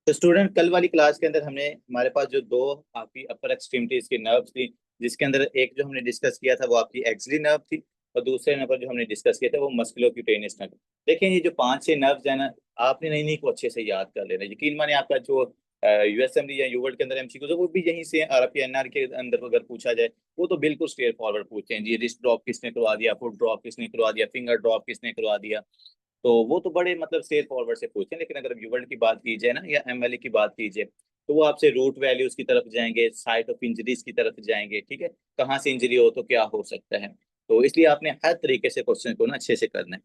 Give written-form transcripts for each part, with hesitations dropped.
तो स्टूडेंट, कल वाली क्लास के अंदर हमने हमारे पास जो दो आपकी अपर एक्सट्रीमिटीज की नर्व्स थी, जिसके अंदर एक जो हमने डिस्कस किया था वो आपकी एक्सिलरी नर्व थी, और दूसरे नंबर जो हमने डिस्कस किया था वो मस्कुलोक्यूटेनियस नर्व। देखें, ये जो पांच छह नर्व्स है ना, आपने नहीं नहीं को अच्छे से याद कर लेना। यकीन माने आपका जो यूएसएमडी या यूवर्ल्ड के अंदर एमसीक्यू वो भी यहीं से, और आपके एनआर के अंदर अगर पूछा जाए वो तो बिल्कुल स्ट्रेट फॉरवर्ड पूछते हैं जी। रिस्ट ड्रॉप किसने करवा दिया, फुट ड्रॉप किसने करवा दिया, फिंगर ड्रॉप किसने करवा दिया। तो वो तो बड़े मतलब स्ट्रेट फॉरवर्ड से पूछते हैं। लेकिन अगर यूवर्ल्ड की बात की जाए ना, या एमएलए की बात की जाए, तो वो आपसे रूट वैल्यूज की तरफ जाएंगे, साइट ऑफ इंजरीज की तरफ जाएंगे। ठीक है, कहाँ से इंजरी हो तो क्या हो सकता है। तो इसलिए आपने हर तरीके से क्वेश्चन को ना अच्छे से करना है।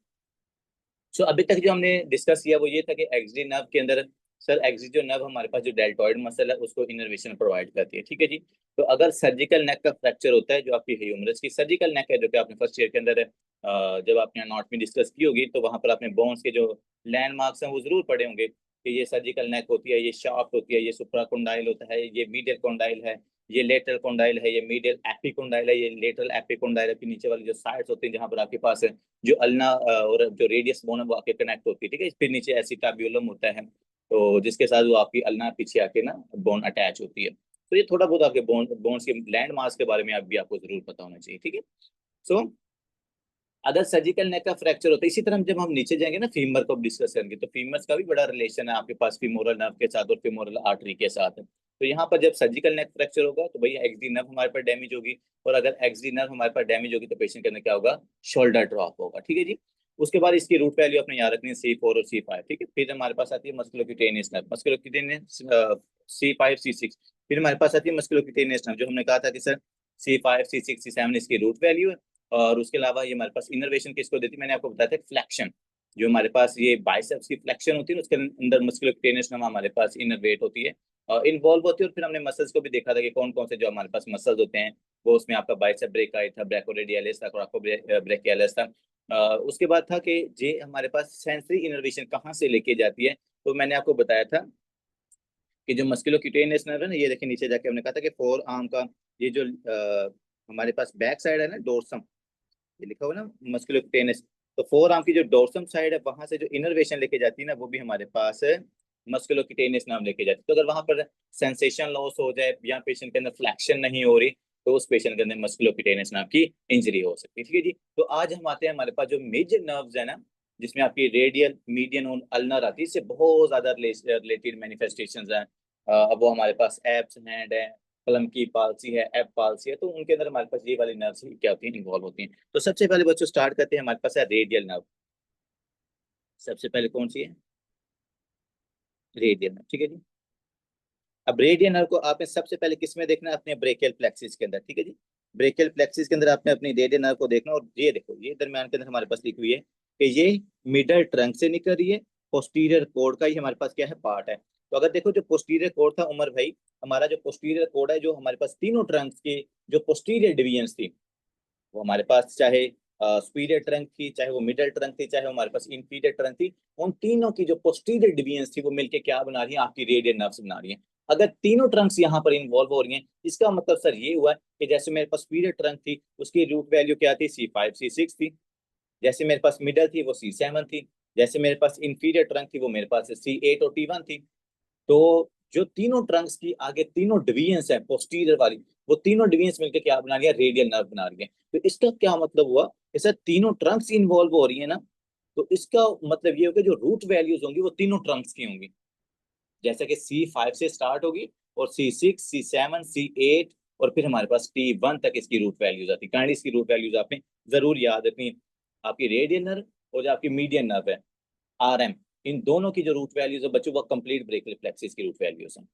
सो अभी तक जो हमने डिस्कस किया वो ये था कि एक्सिडी नर्व के अंदर, सर एक्सिडी जो नर्व हमारे पास जो डेल्टॉइड मसल है उसको इनर्वेशन प्रोवाइड करती है। ठीक है जी। तो अगर सर्जिकल नेक का फ्रैक्चर होता है, जो आपकी ह्यूमरस की सर्जिकल नेक है, जो कि आपने फर्स्ट ईयर के अंदर जब आपने अनाटॉमी डिस्कस की होगी, तो वहां पर आपने बोन्स के जो लैंडमार्क्स हैं वो जरूर पढ़े होंगे कि ये सर्जिकल नेक होती है, ये शाफ्ट होती है, ये सुप्राकोंडाइल होता है, ये मीडियल कोंडाइल है, ये लेटरल कोंडाइल है, ये मीडियल एपिकोंडाइल है, ये लेटरल एपिकोंडाइल है। फिर नीचे वाली जो साइड्स होती हैं जहां पर आपके पास जो अल्ना और जो रेडियस बोन है वो आके कनेक्ट होती है। ठीक है, फिर नीचे एसिटाब्यूलम होता है, तो जिसके साथ वो आपकी अल्ना पीछे आके ना बोन अटैच होती है। तो ये थोड़ा बहुत आपके बोन्स के लैंड मास के बारे में भी आपको जरूर पता होना चाहिए। ठीक है। सो अगर सर्जिकल नेक का फ्रैक्चर होता है, इसी तरह जब हम नीचे जाएंगे ना फीमर को डिस्कस करेंगे, तो फीमर्स का भी बड़ा रिलेशन है आपके पास फीमोरल नर्व के साथ और फीमोरल आर्टरी के साथ। तो यहाँ पर जब सर्जिकल नेक फ्रैक्चर होगा तो भैया एक्सडी नर्व हमारे पास डैमेज होगी, और अगर एक्सडी नर्व हमारे पास डैमेज होगी तो पेशेंट के अंदर क्या होगा, शोल्डर ड्रॉप होगा। ठीक है जी। उसके बाद इसकी रूट वैल्यू अपने याद रखनी है C4 और C5। ठीक है, फिर हमारे पास आती है musculocutaneous nerve, musculocutaneous C5 C6। फिर हमारे पास आती है मस्कुलोक्यूटेनियस नर्व, जो हमने कहा था कि सर C5 C6 C7 इसकी रूट वैल्यू है। और उसके अलावा ये हमारे पास इनर्वेशन किसको देती है, मैंने आपको बताया था फ्लेक्शन। जो हमारे पास ये बाइसेप्स की फ्लेक्शन होती है ना, उसके अंदर मस्कुलोक्यूटेनियस नर्व हमारे पास इनर्वेट होती है, इन्वॉल्व होती है। और फिर हमने मसल्स को भी देखा था कि कौन कौन से जो हमारे पास मसल्स होते हैं, वो उसमें आपका बाइसेप ब्रेकाई था, ब्रैकोरेडियलिस था, ब्रेकियालिस था। उसके बाद था कि जे हमारे पास सेंसरी इनर्वेशन कहाँ से लेके जाती है। तो मैंने आपको बताया था कि जो मस्कुलोक्यूटेनियस नर्व है ना, ये देखिए नीचे जाके हमने कहा था कि फोर आर्म का ये जो हमारे पास बैक साइड है ना, डोर्सम, ये लिखा हुआ ना मस्कुलोक्यूटेनियस। तो फोर आर्म की जो डोर्सम साइड है, वहां से जो इनर्वेशन लेके जाती है ना, वो भी हमारे पास है मस्कुलोक्यूटेनियस नाम लेके जाती है। तो अगर वहां पर सेंसेशन लॉस हो जाए या पेशेंट के अंदर फ्लैक्शन नहीं हो रही, तो उस पेशेंट के अंदर मस्कुलोक्यूटेनियस नाम की इंजरी हो सकती है। ठीक है जी। तो आज हम आते हैं हमारे पास जो मेजर नर्व्स है ना, जिसमें आपकी रेडियल, मीडियन और अल्नर आती है, इससे बहुत ज्यादा रिलेटेड मैनिफेस्टेशंस हैं। अब वो हमारे पास एप्स हैंड है, प्लम की पालसी है, एप पालसी है, तो उनके अंदर हमारे पास ये वाली नर्व्स क्या होती हैं, इन्वॉल्व होती हैं। तो सबसे पहले बच्चों स्टार्ट करते हैं, हमारे पास है रेडियल नर्व। सबसे पहले कौन सी है, रेडियल नर्व। ठीक है जी। अब रेडियल नर्व को आपने सबसे पहले किस में देखना है, अपने ब्रेकियल प्लेक्सिस के अंदर। ठीक है जी। ब्रेकियल प्लेक्सिस के अंदर आपने अपनी रेडियल नर्व को देखना, और ये देखो ये दरमियान के अंदर हमारे पास लिखी हुई है कि ये मिडल ट्रंक से निकल रही है, पोस्टीरियर कोड का ही हमारे पास क्या है, पार्ट है। तो अगर देखो जो पोस्टीरियर कोड था उमर भाई, हमारा जो पोस्टीरियर कोड है, जो हमारे पास तीनों ट्रंक्स की जो पोस्टीरियर डिवीजन थी, वो हमारे पास चाहे सुपीरियर ट्रंक थी, चाहे वो मिडिल ट्रंक थी, चाहे वो हमारे पास इंफीरियर ट्रंक थी, उन तीनों की जो पोस्टीरियर डिवीजन थी वो मिलके क्या बना रही है, आपकी रेडियल नर्व्स बना रही है। अगर तीनों ट्रंक्स यहाँ पर इन्वॉल्व हो रही हैं, इसका मतलब सर ये हुआ कि जैसे मेरे पास सुपीरियर ट्रंक थी, उसकी रूट वैल्यू क्या थी, C5 C6 थी। जैसे मेरे पास मिडल थी वो C7 थी। जैसे मेरे पास इंफीरियर ट्रंक थी वो मेरे पास C8 और T1 थी। तो जो तीनों ट्रंक्स की आगे तीनों डिवीजन है पोस्टीरियर वाली, वो तीनों डिवीजन मिलकर क्या बना रही है, रेडियल नर्व बना रही है। तो इसका क्या मतलब हुआ, ऐसा तीनों ट्रंक्स इन्वॉल्व हो रही है ना, तो इसका मतलब ये होगा जो रूट वैल्यूज होंगी वो तीनों ट्रंक्स की होंगी। जैसे कि C5 से स्टार्ट होगी, और C6 C7 C8, और फिर हमारे पास T1 तक इसकी रूट वैल्यूज आती है। काइंडली इसकी रूट वैल्यूज आपने जरूर याद रखनी है। आपकी रेडियल नर्व और जो आपकी मीडियन नर्व है, RM, इन दोनों की जो रूट वैल्यूज है बच्चों, वो कंप्लीट ब्रेकियल प्लेक्सिस की रूट वैल्यूज हैं।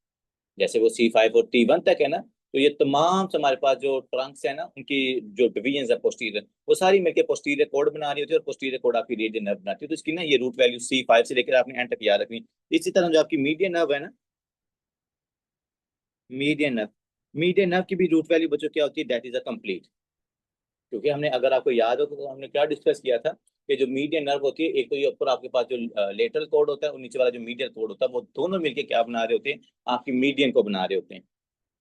जैसे वो C5 और T1 तक है ना, तो ये तमाम से हमारे पास जो ट्रंक्स है ना, उनकी जो डिवीजन है पोस्टीरियर, वो सारी मिलकर पोस्टीरियर कोड बना रही होती है, और पोस्टीरियर कोड आपकी रेडियल नर्व बनाती है। तो इसकी ना ये रूट वैल्यू C5 से लेकर आपने एंड तक याद रखनी। इसी तरह जो आपकी मीडियन नर्व है ना, मीडियन नर्व, मीडियन नर्व की भी रूट वैल्यू बच्चों क्या होती है, दैट इज अ कंप्लीट। क्योंकि हमने, अगर आपको याद हो तो हमने क्या डिस्कस किया था कि जो मीडियन नर्व होती है, एक तो ये ऊपर आपके पास जो लेटरल कोड होता है, और नीचे वाला जो मीडियल कोड होता है, वो दोनों मिलके क्या बना रहे होते हैं, आपकी मीडियन को बना रहे होते हैं,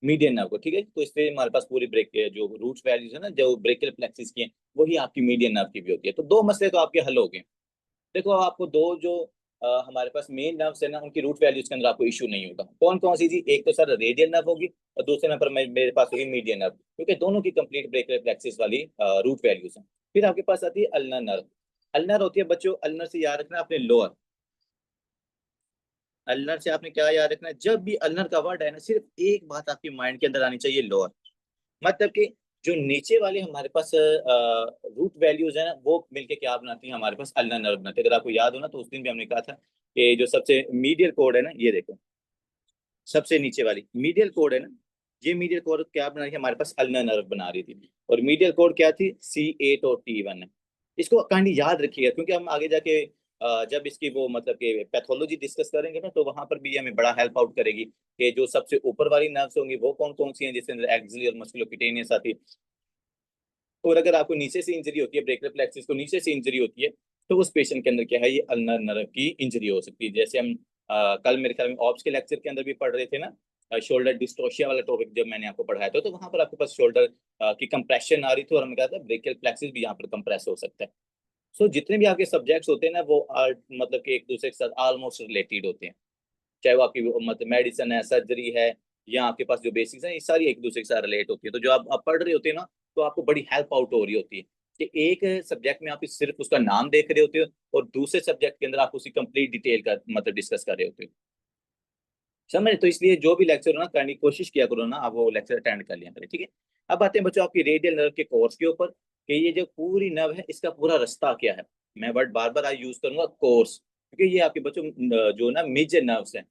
मीडियन नर्व को। ठीक है, तो इसलिए हमारे पास पूरी ब्रेक जो रूट वैल्यूज है ना, जो ब्रेकियल प्लेक्सिस की है, वही आपकी मीडियन नर्व की भी होती है। तो दो मसले तो आपके हल हो गए। देखो आपको दो जो हमारे पास मेन नर्व्स है ना, उनकी रूट वैल्यूज के अंदर आपको इशू नहीं होगा। कौन कौन सी जी? एक तो सर रेडियल नर्व होगी और दूसरे नंबर मेरे पास होगी मीडियन नर्व, क्योंकि दोनों की कंप्लीट ब्रेकियल प्लेक्सिस वाली रूट वैल्यूज हैं। फिर आपके पास आती है अल्नर नर्व। अल्नर होती है बच्चों, अल्नर से याद रखना आपने लोअर। अल्नर से आपने क्या याद रखना है? जब भी अल्नर का वर्ड है ना, सिर्फ एक बात आपकी माइंड के अंदर आनी चाहिए, लोअर। मतलब कि जो नीचे वाले हमारे पास रूट वैल्यूज है ना, वो मिलके क्या बनाती है? हमारे पास अल्नर नर्व बनाती है। अगर आपको याद हो ना, तो उस दिन भी हमने कहा था कि जो सबसे मीडियल कोड है ना, ये देखो, सबसे नीचे वाली मीडियल कोड है ना, ये मीडियल कोड क्या बना रही है? हमारे पास अल्नर नर्व बना रही थी। और मीडियल कोड क्या थी? C8 और T1 है। इसको काइंडली याद रखिएगा, क्योंकि हम आगे जाके जब इसकी वो मतलब कि पैथोलॉजी डिस्कस करेंगे ना, तो वहां पर भी हमें बड़ा हेल्प आउट करेगी कि जो सबसे ऊपर वाली नर्व्स होंगी वो कौन कौन सी हैं, जिसके अंदर एक्सिली और मस्कुलोक्यूटेनियस आती है। और अगर आपको नीचे से इंजरी होती है, ब्रेकियल प्लेक्सिस को नीचे से इंजरी होती है, तो उस पेशेंट के अंदर क्या है? ये अल्नर नर्व की इंजरी हो सकती है। जैसे हम कल मेरे ख्याल में ऑप्स के लेक्चर के अंदर भी पढ़ रहे थे ना, शोल्डर डिस्टोशिया वाला टॉपिक जब मैंने आपको पढ़ाया था, तो वहां पर आपके पास शोल्डर की कंप्रेशन आ रही थी, और हमने कहा था ब्रेकियल प्लेक्सिस भी यहाँ पर कंप्रेस हो सकता है। सो जितने भी आपके सब्जेक्ट्स होते हैं ना, वो मतलब कि एक दूसरे के साथ ऑलमोस्ट रिलेटेड होते हैं। चाहे वो आपकी मतलब मेडिसिन है, सर्जरी है, या आपके पास जो बेसिक्स है, ये सारी एक दूसरे के साथ रिलेट होती है। तो जो आप पढ़ रहे होते हैं ना, तो आपको बड़ी हेल्प आउट हो रही होती है कि एक सब्जेक्ट में आप सिर्फ उसका नाम देख रहे होते हो, और दूसरे सब्जेक्ट के अंदर आप उसकी कंप्लीट डिटेल का मतलब डिस्कस कर रहे होते हो। समझ? तो इसलिए जो भी लेक्चर हो ना, करने की कोशिश किया करो ना, आप वो लेक्चर अटेंड कर लिया करें, ठीक है। अब आते हैं बच्चों आपकी रेडियल नर्व के कोर्स के ऊपर, कि ये जो पूरी नर्व है, इसका पूरा रास्ता क्या है। मैं वर्ड बार बार आज यूज करूंगा, कोर्स, क्योंकि ये आपके बच्चों जो ना मेजर नर्व्स हैं,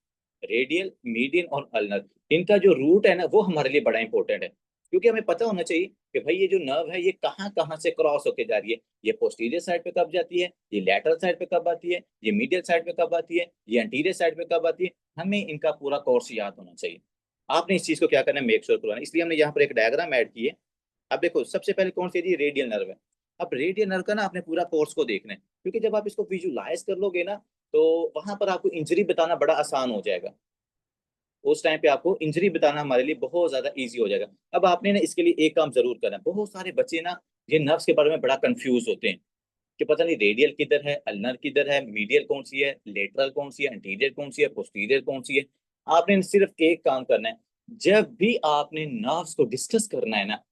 रेडियल, मीडियन और अल्नर, इनका जो रूट है ना, वो हमारे लिए बड़ा इंपॉर्टेंट है। क्योंकि हमें पता होना चाहिए कि भाई ये जो नर्व है, ये कहाँ कहाँ से क्रॉस होके जा रही है। ये पोस्टीरियर साइड पे कब जाती है, ये लैटरल साइड पे कब आती है, ये मीडियल साइड पे कब आती है, ये एंटीरियर साइड पे कब आती है। हमें इनका पूरा कोर्स याद होना चाहिए। आपने इस चीज को क्या करना है? मेक श्योर करवाना। इसलिए हमने यहाँ पर एक डायग्राम ऐड की है। अब देखो, सबसे पहले कौन सी है? रेडियल नर्व है। अब रेडियल नर्व का ना आपने पूरा कोर्स को देखना है, क्योंकि जब आप इसको विजुलाइज कर लोगे ना, तो वहां पर आपको इंजरी बताना बड़ा आसान हो जाएगा। उस टाइम पे आपको इंजरी बताना हमारे लिए बहुत ज्यादा इजी हो जाएगा। अब आपने ना इसके लिए एक काम जरूर करना है। बहुत सारे बच्चे ना ये नर्व्स के बारे में बड़ा कंफ्यूज होते हैं कि पता नहीं रेडियल किधर है, अल्नर किधर है, मीडियल कौन सी है, लेटरल कौन सी है, एंटीरियर कौन सी है, पोस्टीरियर कौन सी है। आपने सिर्फ एक काम करना है, जब भी आपने नर्व्स को डिस्कस करना है ना,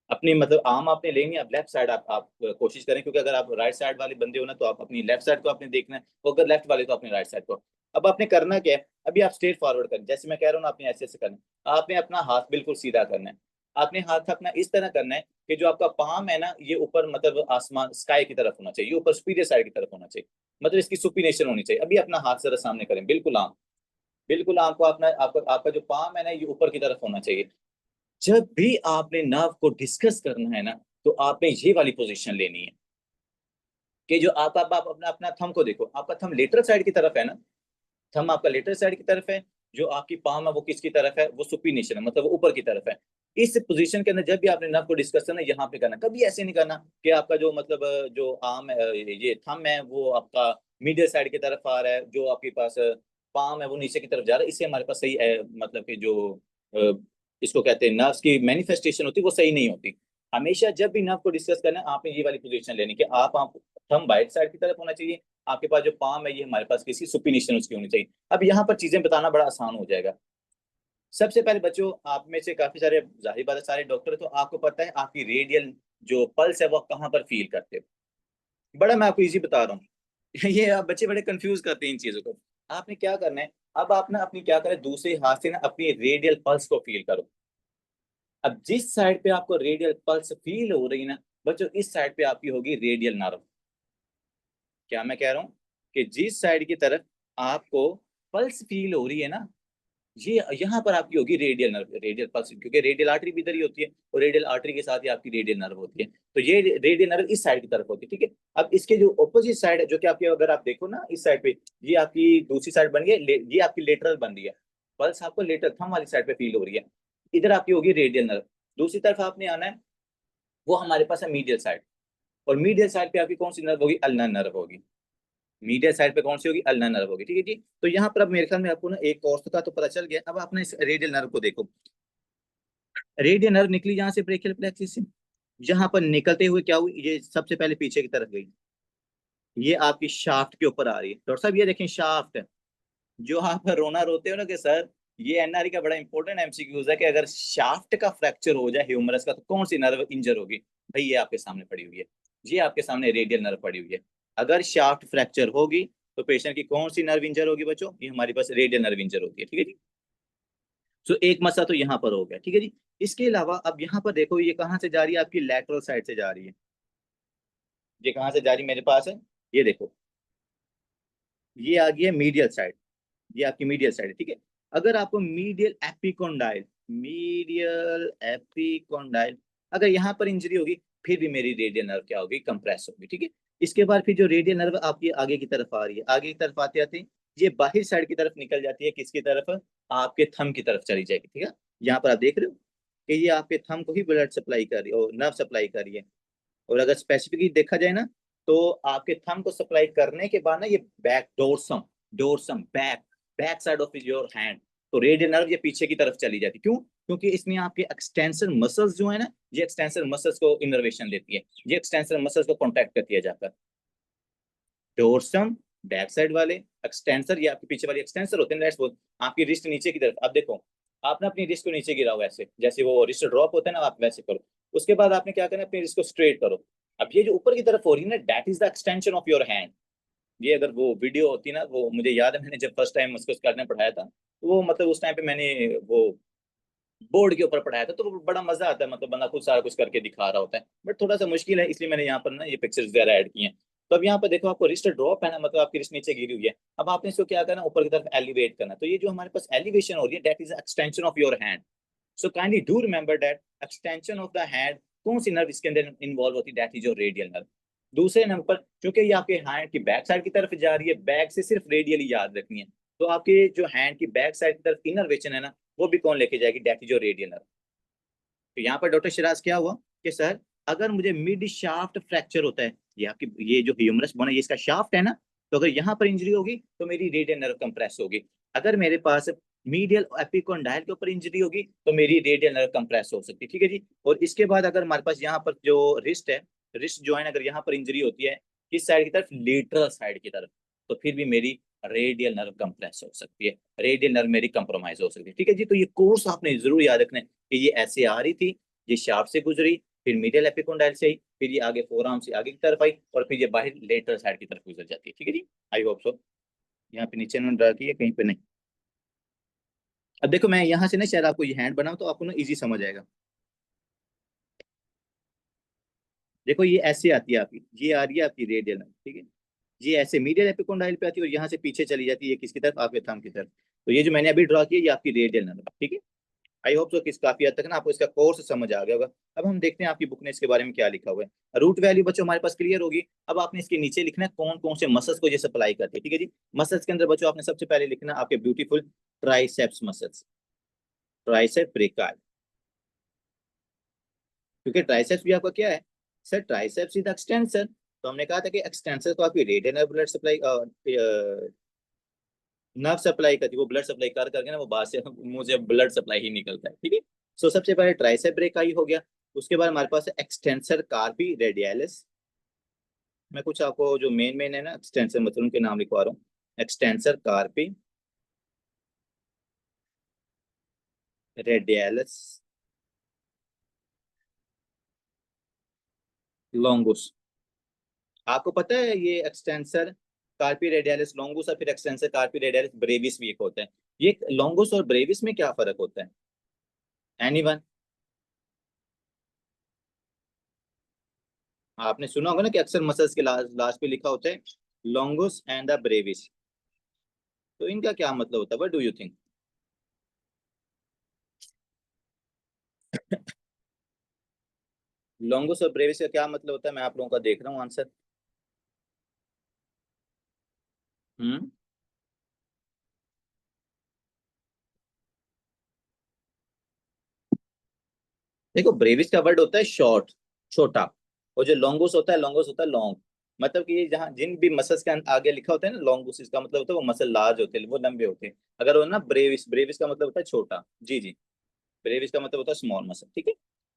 अपनी मतलब आम आपने लेंगे, आप लेफ्ट साइड आप कोशिश करें, क्योंकि अगर आप राइट साइड वाले बंदे हो ना, तो आप अपनी लेफ्ट साइड को आपने देखना है, तो अगर लेफ्ट वाले तो अपने राइट साइड को। अब आपने करना क्या है? अभी आप स्ट्रेट फॉरवर्ड करें, जैसे मैं कह रहा हूँ ना, आपने ऐसे ऐसे करना है। आपने अपना हाथ बिल्कुल सीधा करना है। आपने हाथ अपना इस तरह करना है कि जो आपका पाम है ना, ये ऊपर मतलब आसमान स्काई की तरफ होना चाहिए, ये ऊपर सुपीरियर साइड की तरफ होना चाहिए। मतलब इसकी सुपीनेशन होनी चाहिए। अभी अपना हाथ जरा सामने करें, बिल्कुल आम, बिल्कुल आपको अपना आपका आपका जो पाम है ना, ये ऊपर की तरफ होना चाहिए। जब भी आपने नर्व को डिस्कस करना है ना, तो आपने ये वाली पोजीशन लेनी है कि जो आप अपना अपना थंब को देखो, आपका थंब लेटरल साइड की तरफ है ना, थंब आपका लेटरल साइड की तरफ है। जो आपकी पाम है वो किसकी तरफ है? वो सुपीनेशन है, मतलब वो ऊपर की तरफ है। इस पोजीशन के अंदर जब भी आपने नर्व को डिस्कस करना है, यहाँ पे करना। कभी ऐसे नहीं करना कि आपका जो मतलब जो आर्म है, ये थंब है, वो आपका मीडियल साइड की तरफ आ रहा है, जो आपके पास पाम है वो नीचे की तरफ जा रहा है। इससे हमारे पास सही मतलब कि जो अ, इसको कहते हैं नर्व्स की मैनिफेस्टेशन होती है, वो सही नहीं होती। हमेशा जब भी नर्व को डिस्कस करना है, आपने ये वाली पोजीशन लेनी कि आप थंब राइट साइड की तरफ होना चाहिए, आपके पास जो पाम है ये हमारे पास किसी सुपीनिशन उसकी होनी चाहिए। अब यहाँ पर चीजें बताना बड़ा आसान हो जाएगा। सबसे पहले बच्चों, आप में से काफी सारे, जाहिर बात है सारे डॉक्टर, तो आपको पता है आपकी रेडियल जो पल्स है वो आप कहाँ पर फील करते हो। बड़ा मैं आपको इजी बता रहा हूँ। ये आप बच्चे बड़े कंफ्यूज करते हैं इन चीजों को। आपने क्या करना है? अब आप ना अपनी क्या करें, दूसरे हाथ से ना अपनी रेडियल पल्स को फील करो। अब जिस साइड पे आपको रेडियल पल्स फील हो रही है ना बच्चों, इस साइड पे आपकी होगी रेडियल नर्व। क्या मैं कह रहा हूँ? कि जिस साइड की तरफ आपको पल्स फील हो रही है ना, ये यहाँ पर आपकी होगी रेडियल नर्व, रेडियल पल्स, क्योंकि रेडियल आर्टरी भी इधर ही होती है, और रेडियल आर्टरी के साथ ही आपकी रेडियल नर्व होती है। तो ये रेडियल नर्व इस साइड की तरफ होती है, ठीक है। अब इसके जो ऑपोजिट साइड है, जो कि आपकी अगर आप देखो ना इस साइड पे, ये आपकी दूसरी साइड बन गई है, ये आपकी लेटरल बन रही है। पल्स आपको लेटर थंब वाली साइड पे फील हो रही है, इधर आपकी होगी रेडियल नर्व। दूसरी तरफ आपने आना है, वो हमारे पास है मीडियल साइड। और मीडियल साइड पे आपकी कौन सी नर्व होगी? अल्नर नर्व होगी। मीडियल साइड पे कौन सी होगी? अल्नर नर्व होगी, ठीक है जी। तो यहाँ पर अब मेरे ख्याल में आपको ना एक कोर्स का तो पता चल गया। अब आपने इस रेडियल नर्व को देखो, रेडियल नर्व निकली यहाँ से ब्रेकियल प्लेक्सिस से, यहाँ पर निकलते हुए क्या हुई? ये सबसे पहले पीछे की तरफ गई, ये आपकी शाफ्ट के ऊपर आ रही है। डॉक्टर साहब ये देखें शाफ्ट, जो आप रोना रोते हो ना कि सर, ये एनआरई का बड़ा इंपॉर्टेंट एमसीक्यूज है कि अगर शाफ्ट का फ्रैक्चर हो जाए ह्यूमरस का तो कौन सी नर्व इंजर होगी। भाई ये आपके सामने पड़ी हुई है, ये आपके सामने रेडियल नर्व पड़ी हुई है। अगर शाफ्ट फ्रैक्चर होगी तो पेशेंट की कौन सी नर्व इंजर होगी बच्चों, ये हमारे पास रेडियल नर्व इंजर होती है। ठीक है जी। सो एक मसला तो यहाँ पर हो गया। ठीक है जी। इसके अलावा अब यहाँ पर देखो ये कहाँ से जा रही है, आपकी लैटरल साइड से जा रही है। ये कहाँ से जा रही है मेरे पास है, ये देखो, ये आ गई है मीडियल साइड, ये आपकी मीडियल साइड है। ठीक है। अगर आपको मीडियल एपिकोंडाइल अगर यहाँ पर इंजरी होगी, फिर भी मेरी रेडियल नर्व क्या होगी, कंप्रेस होगी। ठीक है। इसके बाद फिर जो रेडियल नर्व आपकी आगे की तरफ आ रही है, आगे की तरफ आते आते ये बाहर साइड की तरफ निकल जाती है, किसकी तरफ, आपके थंब की तरफ चली जाएगी। ठीक है। यहाँ पर आप देख रहे हो कि ये आपके थंब को ही ब्लड सप्लाई कर रही है और नर्व सप्लाई कर रही है। और अगर स्पेसिफिकली देखा जाए ना, तो आपके थंब को सप्लाई करने के बाद ना ये back dorsum, back back side of your hand, तो रेडियल नर्व ये पीछे की तरफ चली जाती। क्यों? क्योंकि इसमें आपके एक्सटेंसर मसल्स जो है ना, ये एक्सटेंसर मसल्स को इनर्वेशन देती है, ये एक्सटेंसर मसल्स को कॉन्टैक्ट करती है जाकर। डोरसम बैक साइड वाले, एक्सटेंसर ये आपके पीछे वाले एक्सटेंसर होते हैं, लेट्स आपकी रिस्ट नीचे की तरफ। अब देखो, आपने अपनी रिस्ट को नीचे गिराओ ऐसे, जैसे वो रिस्ट ड्रॉप होता है ना, आप वैसे करो। उसके बाद आपने क्या करना है, अपनी रिस्ट को स्ट्रेट करो। अब ये जो ऊपर की तरफ हो रही है ना, that is the extension of your hand. ये अगर वो वीडियो होती ना, वो मुझे याद है मैंने जब फर्स्ट टाइम उसको करने पढ़ाया था, तो वो मतलब उस टाइम पे मैंने वो बोर्ड के ऊपर पढ़ाया था, तो वो बड़ा मजा आता है, मतलब बंदा खुद सारा कुछ करके दिखा रहा होता है, बट थोड़ा सा मुश्किल है, इसलिए मैंने यहाँ पर ना ये पिक्चर्स वगैरह ऐड किए हैं। तो अब यहाँ पर देखो, आपको रिस्ट ड्रॉप है ना, मतलब आपकी रिस्ट नीचे गिरी हुई है। अब आपने इसको क्या करना, ऊपर की तरफ एलिवेट करना। तो ये जो हमारे पास एलिवेशन हो रही है, that is extension of your hand. So kindly do remember that extension of the hand, कौन सी नर्व इसके अंदर इन्वॉल्व होती है, that is your radial nerve. दूसरे नंबर पर, क्योंकि ये आपके हैंड की बैक साइड की तरफ जा रही है, बैक से सिर्फ रेडियली याद रखनी है, तो आपके जो हैंड की बैक साइड की तरफ इनर्वेशन है ना, वो भी कौन लेके जाएगी, that is your radial nerve. तो यहाँ पर डॉक्टर शिराज क्या हुआ कि सर, अगर मुझे मिड शाफ्ट फ्रैक्चर होता है, ये आपकी ये जो ह्यूमरस बोन है, ये इसका शाफ्ट है ना, तो अगर यहाँ पर इंजरी होगी तो मेरी रेडियल नर्व कंप्रेस होगी। अगर मेरे पास मीडियल एपिकोंडाइल के ऊपर इंजरी होगी तो मेरी रेडियल नर्व कंप्रेस हो सकती है। ठीक है जी। और इसके बाद अगर हमारे पास यहाँ पर जो रिस्ट है, रिस्ट जॉइन अगर यहाँ पर इंजरी होती है, किस साइड की तरफ, लेटरल साइड की तरफ, तो फिर भी मेरी रेडियल नर्व कंप्रेस हो सकती है, रेडियल नर्व मेरी कंप्रोमाइज हो सकती है। ठीक है जी। तो ये कोर्स आपने जरूर याद रखना है कि ये ऐसे आ रही थी, ये शाफ्ट से गुजरी, फिर मीडियल एपिकोंडाइल से आई, फिर ये आगे फोर आर्म से आगे की तरफ आई, और फिर ये बाहर लेटरल साइड की तरफ गुजर जाती है। ठीक है जी। I hope so. यहाँ पे नीचे उन्होंने ड्रा की है, कहीं पे नहीं। अब देखो मैं यहाँ से ना शायद आपको ये हैंड बनाऊं तो आपको ना इजी समझ आएगा। देखो ये ऐसे आती है आपकी, ये आ रही है आपकी रेडियल नर्व। ठीक है। ये ऐसे मीडियल एपिकोंडाइल पे आती है और यहाँ से पीछे चली जाती है, किसकी तरफ, आपके थंब की तरफ। तो ये जो मैंने अभी ड्रा किया, ये आपकी रेडियल नर्व। ठीक है। आई होप सो किस काफी हद तक ना आपको इसका कोर्स समझ आ गया होगा। अब हम देखते हैं आपकी बुक ने इसके बारे में क्या लिखा हुआ है। रूट वैल्यू बच्चों हमारे पास क्लियर होगी। अब आपने इसके नीचे लिखना है कौन कौन से मसल्स को ये सप्लाई करते हैं। ठीक है जी। मसल्स के अंदर बच्चों आपने सबसे पहले लिखना आपके beautiful triceps muscles, tricep brachii. क्योंकि ट्राइसेप्स भी आपका क्या है सर, ट्राइसेप्स इज एक्सटेंसर। तो हमने कहा था कि एक्सटेंसर तो आपकी radial blood supply, nerve supply करती है, वो ब्लड सप्लाई कर करके ना वो बाहर से मुंह से ब्लड सप्लाई ही निकलता है। ठीक है। सो सबसे पहले ट्राइसेप ब्रेकाई हो गया। उसके बाद हमारे पास है एक्सटेंसर कार्पी रेडियलिस। मैं कुछ आपको जो मेन मेन है ना एक्सटेंसर मतलब उनके नाम लिखवा रहा हूँ। Extensor कार्पी radialis लॉन्गुस। आपको पता है ये एक्सटेंसर कार्पी रेडियलिस लॉन्गुस और फिर एक्सटेंसर कार्पी रेडियलिस ब्रेविस भी एक होता है। ये लॉन्गुस और ब्रेविस में क्या फर्क होता है, एनीवन? आपने सुना होगा ना कि अक्सर मसल्स के लास्ट लास्ट पे लिखा होता है लॉन्गुस एंड द ब्रेविस। तो इनका क्या मतलब होता है, व्हाट डू यू थिंक? लॉन्गुस और ब्रेविस का क्या मतलब होता है, मैं आप लोगों का देख रहा हूँ आंसर। हम्म। देखो ब्रेविस का वर्ड होता है शॉर्ट, छोटा। और जो लॉन्गुस होता है, लॉन्गुस होता है लॉन्ग। मतलब कि ये जहाँ जिन भी मसल्स के आगे लिखा होता है ना लॉन्गुस, इसका मतलब होता है वो मसल लार्ज होते हैं, वो लंबे होते हैं। अगर वो ना ब्रेविस, ब्रेविस का मतलब होता है छोटा। जी जी। ब्रेविस का मतलब होता है स्मॉल मसल। ठीक है।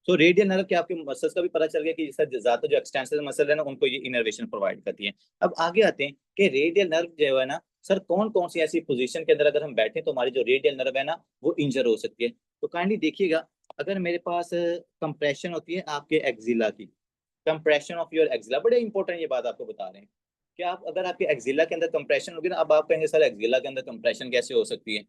सो रेडियल नर्व के आपके मसल्स का भी पता चल गया कि सर ज्यादा जो एक्सटेंसिव मसल है ना उनको ये इनर्वेशन प्रोवाइड करती है। अब आगे आते हैं कि रेडियल नर्व जो है ना सर कौन कौन सी ऐसी पोजीशन के अंदर अगर हम बैठे तो हमारी जो रेडियल नर्व है ना वो इंजर हो सकती है। तो काइंडली देखिएगा, अगर मेरे पास कंप्रेशन होती है आपके एक्जिला की, कंप्रेशन ऑफ योर एक्जिला, बड़े इंपॉर्टेंट ये बात आपको बता रहे हैं कि आप अगर आपके एक्जिला के अंदर कंप्रेशन होगी ना, अब आप कहेंगे सर एक्जिला के अंदर कंप्रेशन कैसे हो सकती है।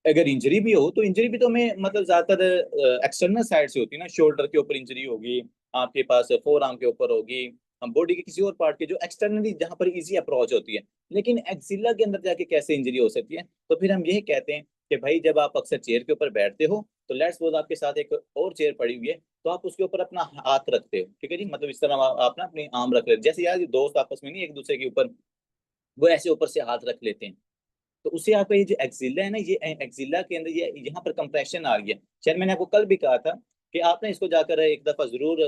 अगर इंजरी भी हो तो इंजरी भी तो हमें मतलब ज्यादातर एक्सटर्नल साइड से होती है ना, शोल्डर के ऊपर इंजरी होगी, आपके पास फोर आर्म के ऊपर होगी, हम बॉडी के किसी और पार्ट के जो एक्सटर्नली जहां पर इजी अप्रोच होती है। लेकिन एक्सिला के अंदर जाके कैसे इंजरी हो सकती है, तो फिर हम यही कहते हैं कि भाई जब आप अक्सर चेयर के ऊपर बैठते हो तो लेट्स सपोज आपके साथ एक और चेयर पड़ी हुई है, तो आप उसके ऊपर अपना हाथ रखते हो, ठीक है जी, मतलब इस तरह आप ना अपनी आर्म रख लेते, जैसे यार दोस्त आपस में नहीं एक दूसरे के ऊपर वो ऐसे ऊपर से हाथ रख लेते हैं, तो उससे आपका ये जो एक्सिला है ना, ये एक्सिला के अंदर ये यहाँ पर कंप्रेशन आ रही है। शायद मैंने आपको कल भी कहा था कि आपने इसको जाकर एक दफा जरूर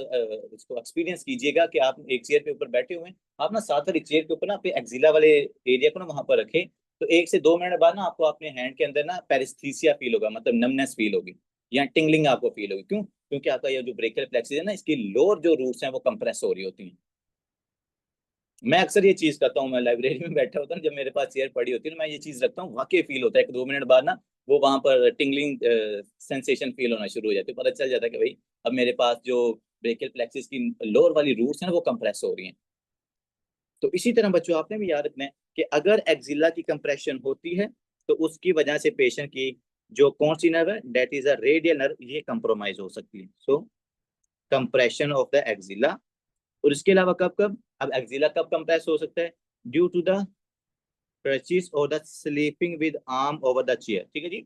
इसको एक्सपीरियंस कीजिएगा कि आप एक चेयर के ऊपर बैठे हुए हैं, आप ना साथ वाली चेयर के ऊपर ना अपने एक्सिला वाले एरिया को ना वहां पर रखें, तो 1 से 2 मिनट बाद ना आपको अपने हैंड के अंदर ना पेरिस्थीसिया फील होगा, मतलब नमनेस फील होगी या टिंगलिंग आपको फील होगी। क्यों? क्योंकि आपका ये जो ब्रेकियल प्लेक्सिस है ना, इसकी लोअर जो रूट्स हैं वो कंप्रेस हो रही होती हैं। मैं अक्सर ये चीज करता हूँ, मैं लाइब्रेरी में बैठा होता हूँ जब मेरे पास चेयर पड़ी होती है ना, मैं ये चीज रखता हूँ, वाकई फील होता है 1-2 मिनट बाद ना वो वहां पर टिंगलिंग सेंसेशन फील होना शुरू हो जाती है, पता चल जाता है कि भाई अब मेरे पास जो ब्रेकियल प्लेक्सिस की लोअर वाली रूट्स हैं ना वो कंप्रेस हो रही हैं। तो इसी तरह बच्चों आपने भी याद रखना है कि अगर एक्जिला की कंप्रेशन होती है तो उसकी वजह से पेशेंट की जो कौन सी नर्व है, that is a radial nerve, ये कंप्रोमाइज हो सकती है। So compression of the axilla. और इसके अलावा कब कब, अब एक्जिला कब कंप्रेस हो सकता है, ड्यू टू द प्रेचिस और the sleeping with arm over the chair, ठीक है जी,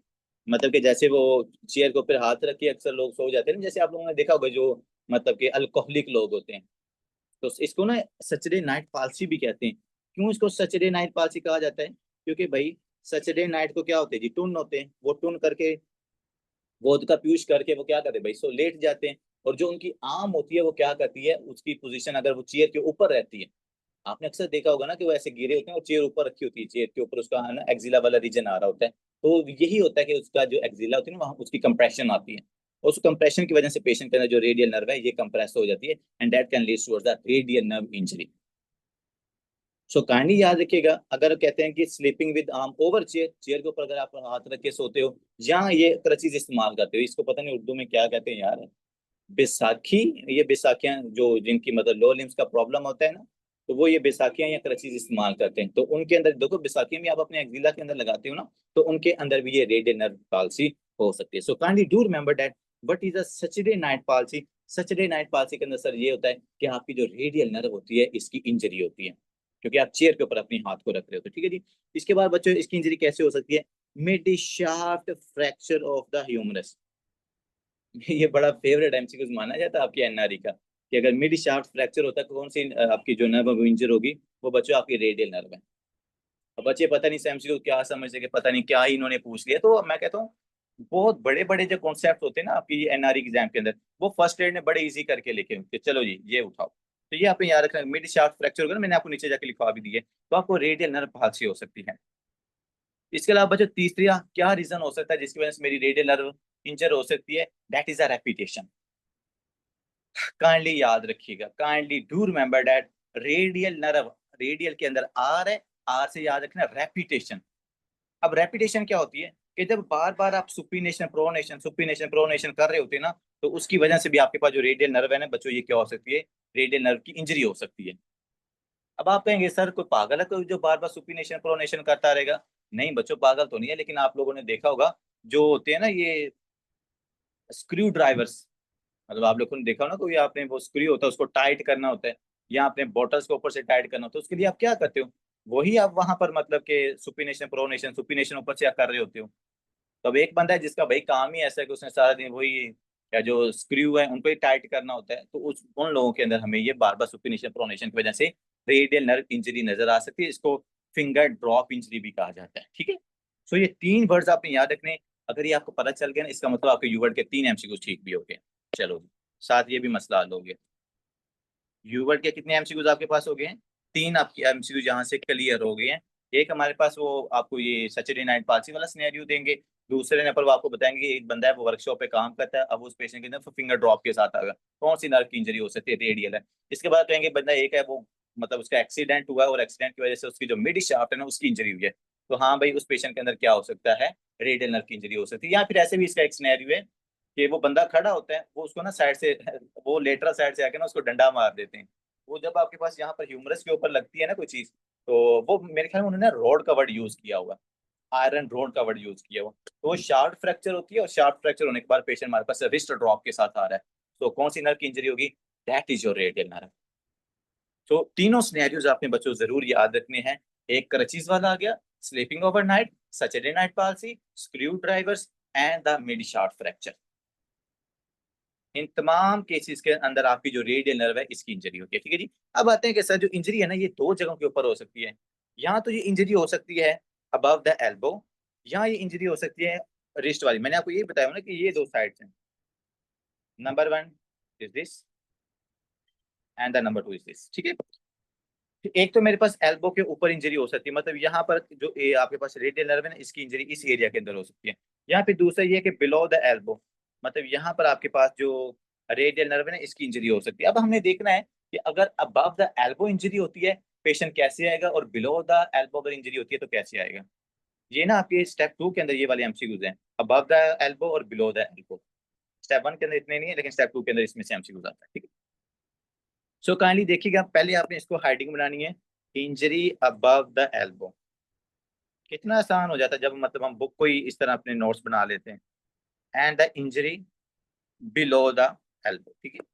मतलब कि जैसे वो चेयर के ऊपर हाथ रख के अक्सर लोग सो जाते हैं ना, जैसे आप लोगों ने देखा होगा जो मतलब कि अल्कोहलिक लोग होते हैं, तो इसको ना सचडे नाइट पाल्सी भी कहते हैं। क्यों इसको सचडे नाइट पाल्सी कहा जाता है? क्योंकि भाई सचडे नाइट को क्या होते हैं जी, टुन होते हैं, वो टुन करके वोद का पीयूष करके वो क्या करते हैं भाई, सो लेट जाते हैं, और जो उनकी आर्म होती है वो क्या करती है, उसकी पोजीशन अगर वो चेयर के ऊपर रहती है, आपने अक्सर देखा होगा ना कि वो ऐसे गिरे होते हैं और चेयर ऊपर रखी होती है, चेयर के ऊपर उसका है ना एक्जिला वाला रीजन आ रहा होता है, तो यही होता है कि उसका जो एक्जिला होती है ना वहाँ उसकी कंप्रेशन आती है, और उस कंप्रेशन की वजह से पेशेंट के अंदर जो रेडियल नर्व है ये कंप्रेस हो जाती है, and that can lead towards the radial nerve injury. So kindly याद रखिएगा, अगर कहते हैं कि sleeping with arm over chair, chair के ऊपर अगर आप हाथ रख के सोते हो या ये क्रचीज इस्तेमाल करते हो, इसको पता नहीं उर्दू में क्या कहते हैं यार, बैसाखी, ये बैसाखियां जो जिनकी मतलब लो लिम्स का प्रॉब्लम होता है ना, तो वो ये बैसाखियां या क्रचीज इस्तेमाल करते हैं, तो उनके अंदर देखो बैसाखियां भी आप अपने एक्जिला के अंदर लगाते हो ना, तो उनके अंदर भी ये रेडियल नर्व पाल्सी हो सकती है। So kindly do remember that what is a Saturday night palsy. Saturday night palsy के अंदर सर ये होता है कि आपकी जो रेडियल नर्व होती है इसकी इंजरी होती है, क्योंकि आप चेयर के ऊपर अपने हाथ को रख रहे हो, तो ठीक है जी। इसके बाद बच्चों इसकी इंजरी कैसे हो सकती है, mid shaft fracture of the humerus. ये बड़ा फेवरेट एमसीक्यूज माना जाता है आपकी एनआरई का, कि अगर मिड शाफ्ट फ्रैक्चर होता है कौन सी आपकी जो नर्व वो इंजर होगी, वो बच्चों आपकी रेडियल नर्व है। अब बच्चे पता नहीं एमसीक्यू क्या समझते कि पता नहीं क्या ही इन्होंने पूछ लिया, तो मैं कहता हूँ बहुत बड़े बड़े जो कॉन्सेप्ट होते हैं ना आपकी एनआरई एग्जाम के अंदर, वो फर्स्ट एड ने बड़े इजी करके लिखे होंगे, चलो जी ये उठाओ, तो ये आपने याद रखना, मिड शाफ्ट फ्रैक्चर होगा ना, मैंने आपको नीचे जाके लिखवा भी दिए, तो आपको रेडियल नर्व पाल्सी हो सकती है। इसके अलावा बच्चों तीसरा क्या रीजन हो सकता है जिसकी वजह से मेरी रेडियल नर्व इंजर हो सकती है, that is a repetition. Kindly याद रखिएगा, kindly do remember that radial nerve, radial के अंदर आर है, आर से याद रखना रेपिटेशन। अब रेपिटेशन क्या होती है कि जब बार बार आप सुपीनेशन प्रोनेशन कर रहे होते हैं ना, तो उसकी वजह से भी आपके पास जो रेडियल नर्व है ना बच्चों, ये क्या हो सकती है, रेडियल नर्व की इंजरी हो सकती है। अब आप कहेंगे सर कोई पागल है कोई जो बार बार सुपीनेशन प्रोनेशन करता रहेगा। नहीं बच्चों पागल तो नहीं है, लेकिन आप लोगों ने देखा होगा जो होते हैं ना ये स्क्रू ड्राइवर्स, मतलब आप लोगों ने देखा हो ना, कोई आपने वो स्क्रू होता है उसको टाइट करना होता है, या आपने बॉटल्स को ऊपर से टाइट करना होता है, उसके लिए आप क्या करते हो, वही आप वहां पर मतलब के सुपीनेशन प्रोनेशन, सुपीनेशन ऊपर से आप कर रहे होते हो। तो अब एक बंदा है जिसका भाई काम ही ऐसा है कि उसने सारा दिन वही या जो स्क्रू है उनको ही टाइट करना होता है, तो उस उन लोगों के अंदर हमें ये बार बार सुपीनेशन प्रोनेशन की वजह से रेडियल नर्व इंजरी नजर आ सकती है, इसको फिंगर ड्रॉप इंजरी भी कहा जाता है, ठीक है। सो ये 3 वर्ड्स आपने याद रखने, अगर ये आपको पता चल गया ना इसका मतलब आपके यूवर्ड के 3 एमसीक्यू ठीक भी हो गए। चलो जी, साथ ये भी मसला हल हो गया। यूवर्ड के कितने एमसीक्यूज आपके पास हो गए हैं, 3 आपके एमसीक्यू जहां से क्लियर हो गए हैं। एक हमारे पास वो आपको ये सैटरडे नाइट पालसी वाला सिनेरियो देंगे, दूसरे नंबर वो आपको बताएंगे कि एक बंदा है वो वर्कशॉप पे काम करता है, अब उस पेशेंट के अंदर फिंगर ड्रॉप के साथ आ गया, कौन सी नर्व की इंजरी हो सकती है, रेडियल है। इसके बाद कहेंगे बंदा एक है वो मतलब उसका एक्सीडेंट हुआ है और एक्सीडेंट की वजह से उसकी जो मिड शाफ्ट है ना उसकी इंजरी हुई है, तो हाँ भाई उस पेशेंट के अंदर क्या हो सकता है, रेडियल नर्व की इंजरी हो सकती है। या फिर ऐसे भी इसका एक सिनेरियो है कि वो बंदा खड़ा होता है, वो उसको ना साइड से वो लेटरल साइड से आके ना उसको डंडा मार देते हैं, वो जब आपके पास यहाँ पर ह्यूमरस के ऊपर लगती है ना कोई चीज, तो वो मेरे ख्याल में उन्होंने रोड का वर्ड यूज किया हुआ, आयरन रोड का वर्ड यूज किया हुआ, तो वो शार्ट फ्रैक्चर होती है, और शार्ट फ्रैक्चर होने के बाद पेशेंट हमारे पास रिस्ट ड्रॉप के साथ आ रहा है, तो कौन सी नर्व की इंजरी होगी, that is your radial nerve. तो तीनों सिनेरियोज आपने बच्चों जरूर याद रखने हैं, एक क्रचीज वाला आ गया, sleeping overnight, Saturday night palsy, screwdrivers and the mid shaft fracture. इन तमाम केसेस के अंदर आपकी जो रेडियल नर्व है इसकी इंजरी होती है, ठीक है जी। अब आते हैं कि सर जो इंजरी है ना ये दो जगहों के ऊपर हो सकती है, यहाँ तो ये इंजरी हो सकती है अबव द एल्बो, यहाँ ये इंजरी हो सकती है रिस्ट वाली, मैंने आपको ये बताया ना कि ये दो साइड्स हैं, number one is this and the number two is this, ठीक है। एक तो मेरे पास एल्बो के ऊपर इंजरी हो सकती है, मतलब यहाँ पर जो आपके पास रेडियल नर्व है ना इसकी इंजरी इस एरिया के अंदर हो सकती है। यहाँ पे दूसरा ये है कि बिलो द एल्बो, मतलब यहाँ पर आपके पास जो रेडियल नर्व है ना इसकी इंजरी हो सकती है। अब हमने देखना है कि अगर अबव द एल्बो इंजरी होती है पेशेंट कैसे आएगा, और बिलो द एल्बो अगर इंजरी होती है तो कैसे आएगा। ये ना आपके स्टेप 2 के अंदर ये वाले एमसीक्यूज हैं, अबव द एल्बो और बिलो द एल्बो। स्टेप 1 के अंदर इतने नहीं है, लेकिन स्टेप 2 के अंदर इसमें से एमसीक्यूज आता है, ठीक है। सो काइंडली देखिएगा, पहले आपने इसको हेडिंग बनानी है, इंजरी अबव द एल्बो। कितना आसान हो जाता है जब मतलब हम बुक को ही इस तरह अपने नोट्स बना लेते हैं, and the injury below the elbow, ठीक है।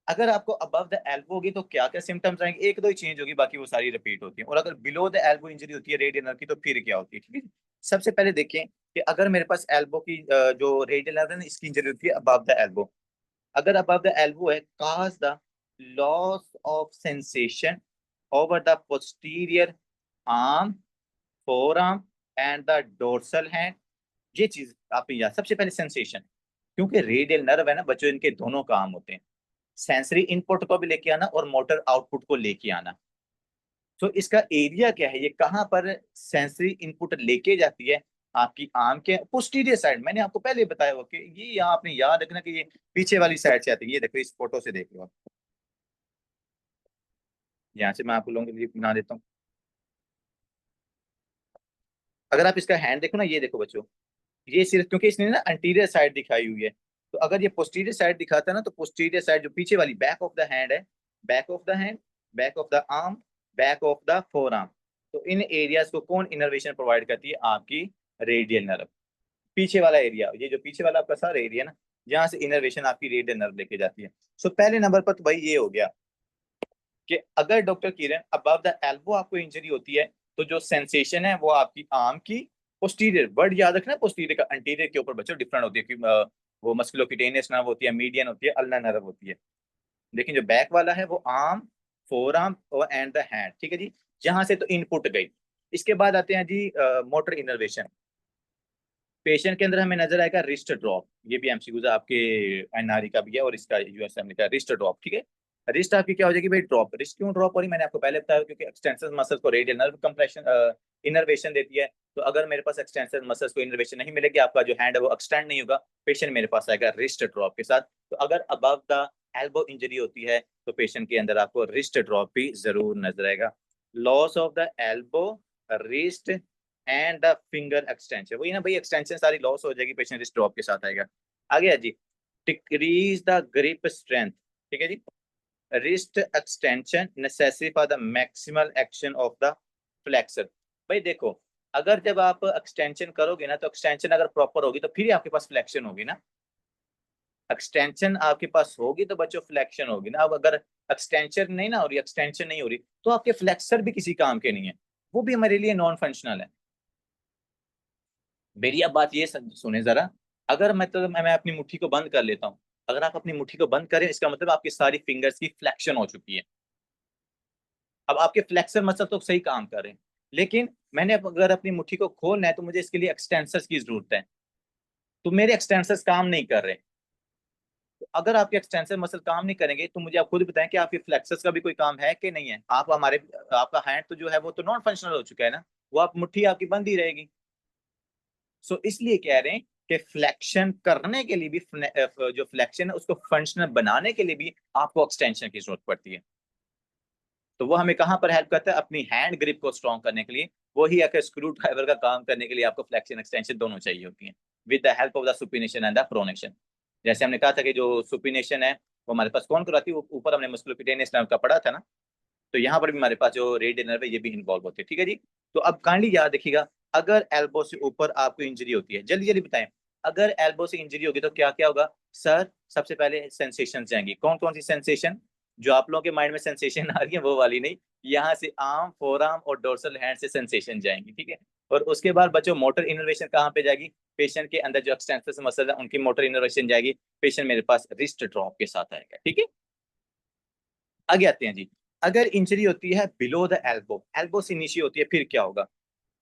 अगर आपको अबव द एल्बो होगी तो क्या क्या सिम्टम्स आएंगे, एक दो ही चेंज होगी, बाकी वो सारी रिपीट होती है। और अगर बिलो द एल्बो इंजरी होती है रेडियल नर्व की तो फिर क्या होती है, ठीक है। सबसे पहले देखें कि अगर मेरे पास एल्बो की जो रेडियल नर्व है ना इसकी इंजरी होती है अबव द एल्बो, अगर अबव द एल्बो है काज the loss of sensation over the posterior arm, four arm and the dorsal hand, ये चीज आप याद, सबसे पहले सेंसेशन, क्योंकि रेडियल नर्व है ना बच्चों इनके दोनों काम होते हैं, सेंसरी इनपुट को भी लेके आना और मोटर आउटपुट को लेके आना। तो इसका एरिया क्या है, ये कहाँ पर सेंसरी इनपुट लेके जाती है, आपकी आर्म के पोस्टीरियर साइड, मैंने आपको पहले बताया हो कि ये यहाँ आपने याद रखना कि ये पीछे वाली साइड से आती है, ये देखो इस फोटो से देख लो आप, यहाँ से मैं आपको लोगों के लिए बना देता हूँ। अगर आप इसका हैंड देखो ना, ये देखो बच्चों, ये सिर्फ क्योंकि इसने ना अंटीरियर साइड दिखाई हुई है, तो अगर ये पोस्टीरियर साइड दिखाता है ना तो पोस्टीरियर साइड जो पीछे वाली बैक ऑफ द हैंड है, back of the hand, back of the arm, back of the four arm, तो इन एरियाज को कौन इनर्वेशन प्रोवाइड करती है, आपकी रेडियल नर्व। पीछे वाला एरिया, ये जो पीछे वाला आपका सारा एरिया ना, जहाँ से इनर्वेशन आपकी रेडियल नर्व लेके जाती है। सो पहले नंबर पर तो भाई ये हो गया कि अगर doctor Kiran above the elbow आपको इंजरी होती है तो जो सेंसेशन है वो आपकी आर्म की पोस्टीरियर, वर्ड याद रखना पोस्टीरियर का, अंटीरियर के ऊपर बच्चों डिफरेंट होती है कि वो मस्कुलोक्यूटेनियस नर्व होती है, मीडियन होती है, अल्ना नर्व होती है। लेकिन जो बैक वाला है वो आर्म, फोर आर्म और एंड द हैंड, ठीक है जी। जहां से तो इनपुट गई। इसके बाद आते हैं जी मोटर इनर्वेशन। पेशेंट के अंदर हमें नजर आएगा रिस्ट ड्रॉप, ये भी एमसीक्यूज आपके एनआरई का भी है और इसका यूएसएम का रिस्ट ड्रॉप, ठीक है। रिस्ट आपकी क्या हो जाएगी भाई, ड्रॉप। रिस्ट क्यों ड्रॉप हो रही, मैंने आपको पहले बताया, क्योंकि एक्सटेंशन मसल्स को रेडियल नर्व कंप्रेशन इनर्वेशन देती है, तो अगर मेरे पास एक्सटेंशन मसल्स को इनर्वेशन नहीं मिलेगी, आपका जो हैंड है वो एक्सटेंड नहीं होगा, पेशेंट मेरे पास आएगा रिस्ट ड्रॉप के साथ। तो अगर अबव द एल्बो इंजरी होती है तो पेशेंट के अंदर आपको रिस्ट ड्रॉप भी जरूर नजर आएगा। Loss of the elbow, wrist and the finger extension, वही ना भाई, एक्सटेंशन सारी लॉस हो जाएगी, पेशेंट रिस्ट ड्रॉप के साथ आएगा। आ गया जी। डिक्रीज द ग्रिप स्ट्रेंथ, ठीक है जी। Wrist extension necessary for the maximal action of the flexor. भाई देखो, अगर जब आप एक्सटेंशन करोगे ना तो एक्सटेंशन अगर प्रॉपर होगी तो फिर ही आपके पास फ्लेक्शन होगी ना, एक्सटेंशन आपके पास होगी तो बच्चों फ्लेक्शन होगी ना। अब अगर एक्सटेंशन नहीं ना हो रही, एक्सटेंशन नहीं हो रही, तो आपके फ्लेक्सर भी किसी काम के नहीं है, वो भी हमारे लिए नॉन फंक्शनल है। मेरी अब बात ये सुने जरा, अगर मतलब मैं अपनी मुट्ठी को बंद कर लेता हूँ, अगर आप अपनी मुट्ठी को बंद करें इसका मतलब आपकी सारी फिंगर्स की फ्लेक्शन हो चुकी है। अब आपके फ्लेक्सर मसल तो सही काम कर रहे हैं, लेकिन मैंने अगर अपनी मुट्ठी को खोलना है तो मुझे इसके लिए एक्सटेंसर्स की जरूरत है, तो मेरे एक्सटेंसर्स काम नहीं कर रहे। अगर आपके एक्सटेंसिव मसल काम नहीं करेंगे तो मुझे आप खुद बताएं कि आपके फ्लेक्सस का भी कोई काम है कि नहीं है। आप हमारे आपका हैंड तो जो है वो तो नॉन फंक्शनल हो चुका है ना, वो आप मुट्ठी आपकी बंद ही रहेगी। सो इसलिए कह रहे हैं कि फ्लेक्शन करने के लिए भी जो फ्लेक्शन है उसको फंक्शनल बनाने के लिए भी आपको एक्सटेंशन की जरूरत पड़ती है। तो वो हमें कहाँ पर हेल्प करता है, अपनी हैंड ग्रिप को स्ट्रॉन्ग करने के लिए। वही अगर स्क्रू ड्राइवर का काम करने के लिए आपको फ्लेक्शन एक्सटेंशन दोनों चाहिए होती है, with the help of the supination and the pronation. जैसे हमने कहा था कि जो सुपिनेशन है वो हमारे पास कौन कराती है, ऊपर हमने मस्कुलोक्यूटेनियस नर्व का पढ़ा था ना। तो यहाँ पर भी हमारे पास जो रेडियल नर्व है ये भी इन्वॉल्व होते हैं, ठीक है जी। तो अब काइंडली याद रखिएगा, अगर एल्बो से ऊपर आपको इंजरी होती है, जल्दी जल्दी बताएं, अगर एल्बो से इंजरी होगी तो क्या क्या होगा सर। सबसे पहले सेंसेशन जाएंगी, कौन कौन सी सेंसेशन, जो आप लोगों के माइंड में सेंसेशन आ रही है वो वाली नहीं, यहाँ से आर्म, फोर आर्म और डोर्सल हैंड से सेंसेशन जाएंगी, ठीक है। और उसके बाद बच्चों मोटर इनर्वेशन कहाँ पे जाएगी, पेशेंट के अंदर जो एक्सटेंसिव मसल है उनकी मोटर इनर्वेशन जाएगी, पेशेंट मेरे पास रिस्ट ड्रॉप के साथ आएगा, ठीक है। आगे आते हैं जी। अगर इंजरी होती है बिलो द एल्बो, एल्बो से नीचे होती है, फिर क्या होगा,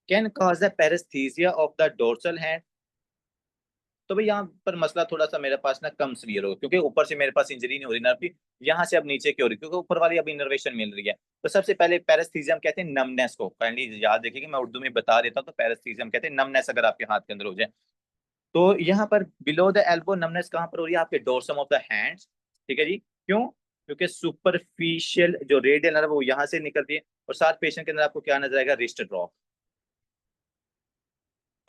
can cause the paresthesia of the dorsal hand. तो भाई यहाँ पर मसला थोड़ा सा मेरे पास ना कम सीवियर होगा, क्योंकि ऊपर से मेरे पास इंजरी नहीं हो रही नर्व की, यहाँ से अब नीचे की हो रही, क्योंकि ऊपर वाली अब इनर्वेशन मिल रही है। तो सबसे पहले पेरेस्थीसिया हम कहते हैं नमनेस को, काइंडली याद रखिए कि मैं उर्दू में बता देता हूँ। तो पेरेस्थीसिया हम कहते हैं नमनेस, अगर आपके हाथ के अंदर हो जाए। तो यहाँ पर बिलो द एल्बो नमनेस कहाँ पर हो रही है, आपके डोर्सम ऑफ द हैंड्स, ठीक है जी। क्यों, क्योंकि सुपरफिशियल जो रेडियल नर्व वो यहाँ से निकलती है, और साथ पेशेंट के अंदर आपको क्या नजर आएगा, रिस्ट ड्रॉप।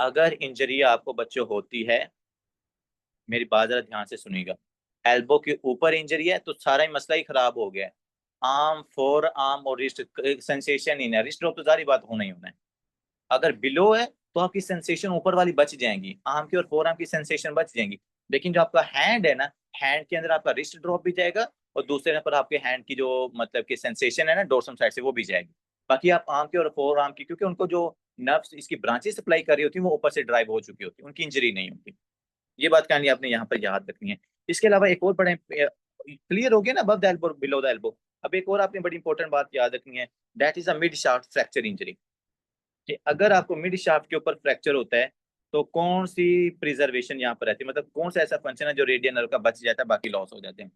अगर इंजरी आपको बच्चों होती है, मेरी बात जरा ध्यान से सुनिएगा, एल्बो के ऊपर इंजरी है तो सारा ही मसला ही खराब हो गया है। आर्म, फोर आर्म और रिस्ट सेंसेशन ही नहीं, रिस्ट ड्रॉप तो सारी बात होना ही होना है। अगर बिलो है तो आपकी सेंसेशन ऊपर वाली बच जाएंगी, आर्म की और फोर आर्म की सेंसेशन बच जाएंगी। लेकिन जो आपका हैंड है ना, हैंड के अंदर आपका रिस्ट ड्रॉप भी जाएगा, और दूसरे नंबर आपके हैंड की जो मतलब कि सेंसेशन है ना डोर्सम साइड से, वो भी जाएगी। बाकी आप आर्म की और फोर आर्म की, क्योंकि उनको जो नर्व्स इसकी ब्रांचेस सप्लाई कर रही होती है वो ऊपर से ड्राइव हो चुकी होती है, उनकी इंजरी नहीं होती। ये बात काइंडली आपने यहाँ पर याद रखनी है। इसके अलावा एक और बड़े क्लियर हो गया ना, above the elbow below the elbow. अब एक और आपने बड़ी इंपॉर्टेंट बात याद रखनी है, that is a mid shaft fracture injury. कि अगर आपको मिड शाफ्ट के ऊपर फ्रैक्चर होता है तो कौन सी प्रिजर्वेशन यहाँ पर रहती है, मतलब कौन सा ऐसा फंक्शन है जो रेडियल नर्व का बच जाता है, बाकी लॉस हो जाते हैं।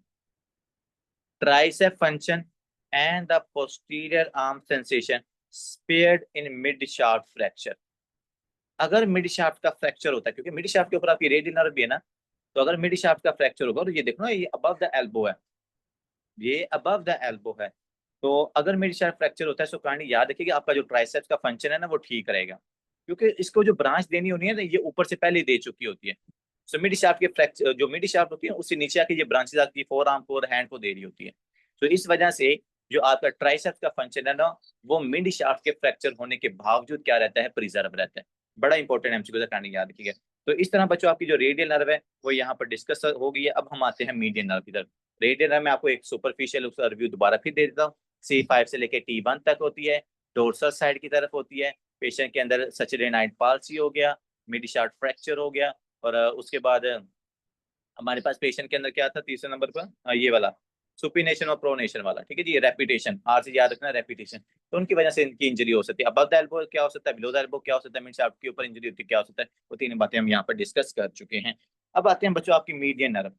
Tricep function and the posterior arm sensation spared in mid shaft fracture. अगर मिड शाफ्ट का फ्रैक्चर होता है, क्योंकि मिड शाफ्ट के ऊपर आपकी रेडियल नर्व भी है ना, तो अगर मिड शाफ्ट का फ्रैक्चर होगा, और ये देखो ना ये अबव द एल्बो है, ये अबव द एल्बो है। तो अगर मेरी शायद फ्रैक्चर होता है तो काइंडली याद रखिए कि आपका जो ट्राइसेप्स का फंक्शन है ना वो ठीक रहेगा, क्योंकि इसको जो ब्रांच देनी होनी है ना ये ऊपर से पहले ही दे चुकी होती है। सो मिड शाफ्ट के फ्रैक्चर, जो मिड शाफ्ट होती है उससे नीचे आके ये ब्रांचेस आपकी फोर आर्म फोर हैंड को दे रही होती है। तो इस वजह से जो आपका ट्राइसेप्स का फंक्शन है ना, वो मिड शाफ्ट के फ्रैक्चर होने के बावजूद क्या रहता है, प्रिजर्व रहता है। बड़ा इंपॉर्टेंट एमसीक्यू काइंडली याद रखिएगा। तो इस तरह बच्चों आपकी जो रेडियल नर्व है वो यहाँ पर डिस्कस हो गई है। अब हम आते हैं मीडियन नर्व की तरफ। रेडियल नर्व में आपको एक सुपरफिशियल उसका रिव्यू दोबारा फिर दे देता हूँ। C5 से लेके T1 तक होती है, डोर्सल साइड की तरफ होती है। पेशेंट के अंदर सचेरेनाइड पाल्सी हो गया, मिड शाफ्ट फ्रैक्चर हो गया, और उसके बाद हमारे पास पेशेंट के अंदर क्या था तीसरे नंबर पर, ये वाला सुपिनेशन और प्रोनेशन वाला, ठीक है जी। रेपिटेशन, आर से याद रखना रेपिटेशन। तो उनकी वजह से इनकी इंजरी हो सकती है। अबव द एल्बो क्या हो सकता है, बिलो द एल्बो क्या हो सकता है, मिड शाफ्ट के ऊपर इंजरी होती है क्या हो सकता है, वो तीन बातें हम यहाँ पर डिस्कस कर चुके हैं। अब आते हैं बच्चों आपकी median nerve,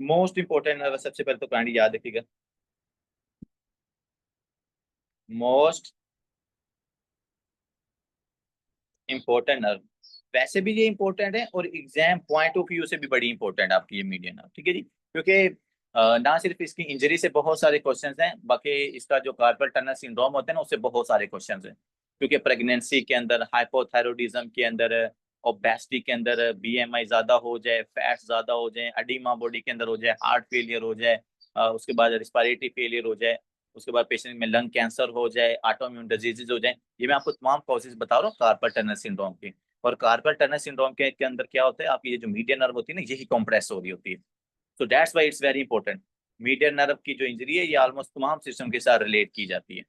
most important nerve. सबसे पहले तो काइंडली याद रखिएगा, मोस्ट इंपॉर्टेंट नर्व। वैसे भी ये इंपॉर्टेंट है और एग्जाम पॉइंट ऑफ व्यू से भी बड़ी इंपॉर्टेंट है आपकी ये मीडियन नर्व, ठीक है जी। क्योंकि ना सिर्फ इसकी इंजरी से बहुत सारे क्वेश्चंस हैं, बल्कि इसका जो कार्पल टनल सिंड्रोम होता है ना उससे बहुत सारे क्वेश्चंस हैं। क्योंकि प्रेगनेंसी के अंदर, हाइपोथायरॉयडिज्म के अंदर, ओबेसिटी के अंदर बीएमआई ज्यादा हो जाए, फैट ज्यादा हो जाए, एडिमा बॉडी के अंदर हो जाए, हार्ट फेलियर हो जाए, उसके बाद रिस्पायरेटरी फेलियर हो जाए, उसके बाद पेशेंट में लंग कैंसर हो जाए, ऑटोइम्यून डिजीजेज हो जाए। ये मैं आपको तमाम कॉजेज बता रहा हूँ कार्पल टनल सिंड्रोम के। और कार्पल टनल सिंड्रोम के अंदर क्या होता है, आपकी ये जो मीडियन नर्व होती है ना यही कॉम्प्रेस हो रही होती है। तो that's why it's very important. Median nerve की जो इंजरी है ये ऑलमोस्ट तमाम सिस्टम के साथ रिलेट की जाती है,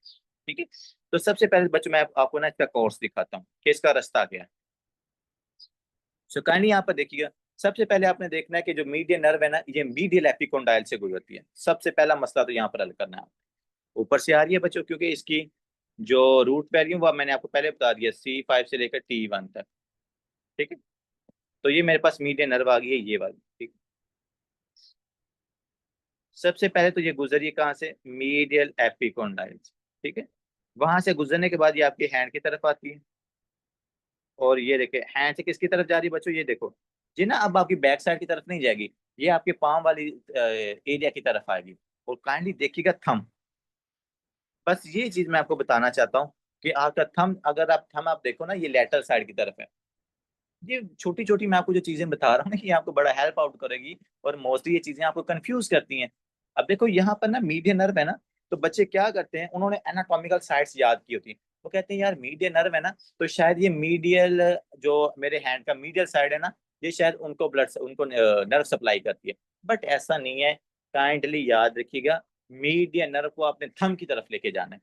ठीक है। तो सबसे पहले बच्चों मैं आपको ना इसका कोर्स दिखाता हूँ कि इसका रास्ता क्या है। सो काइंडली यहाँ पर देखिएगा, सबसे पहले आपने देखना है कि जो मीडियन नर्व है ना ये मीडियल एपिकोंडाइल से गुजरती है। सबसे पहला मसला तो यहाँ पर हल करना है। ऊपर से आ रही है बच्चों, क्योंकि इसकी जो रूट वैल्यू वो मैंने आपको पहले बता दिया, C5 से लेकर T1 तक, ठीक है। तो ये मेरे पास मीडियन नर्व आ गई है ये वाली, ठीक। सबसे पहले तो ये गुजरिए कहाँ से, मीडियल एपिकोंडाइल, ठीक है। वहां से गुजरने के बाद ये आपके हैंड की तरफ आती है, और ये देखिए हैंड से किसकी तरफ जा रही है बच्चों, ये देखो जी ना, अब आपकी बैक साइड की तरफ नहीं जाएगी, ये आपके पाम वाली एरिया की तरफ आएगी। और काइंडली देखिएगा थंब, बस ये चीज मैं आपको बताना चाहता हूँ कि आपका थंब, अगर आप थंब आप देखो ना, ये लेटरल साइड की तरफ है। ये छोटी छोटी मैं आपको जो चीजें बता रहा हूँ ना, ये आपको बड़ा हेल्प आउट करेगी, और मोस्टली ये चीजें आपको कंफ्यूज करती हैं। अब देखो यहाँ पर ना मीडियन नर्व है ना, तो बच्चे क्या करते हैं, उन्होंने एनाटॉमिकल साइट्स याद की होती है, वो कहते हैं यार मीडियन नर्व है ना, तो शायद ये मीडियल, जो मेरे हैंड का मीडियल साइड है ना, ये शायद उनको उनको नर्व सप्लाई करती है। बट ऐसा नहीं है, काइंडली याद रखिएगा, मीडियन नर्व को आपने थंब की तरफ लेके जाना है,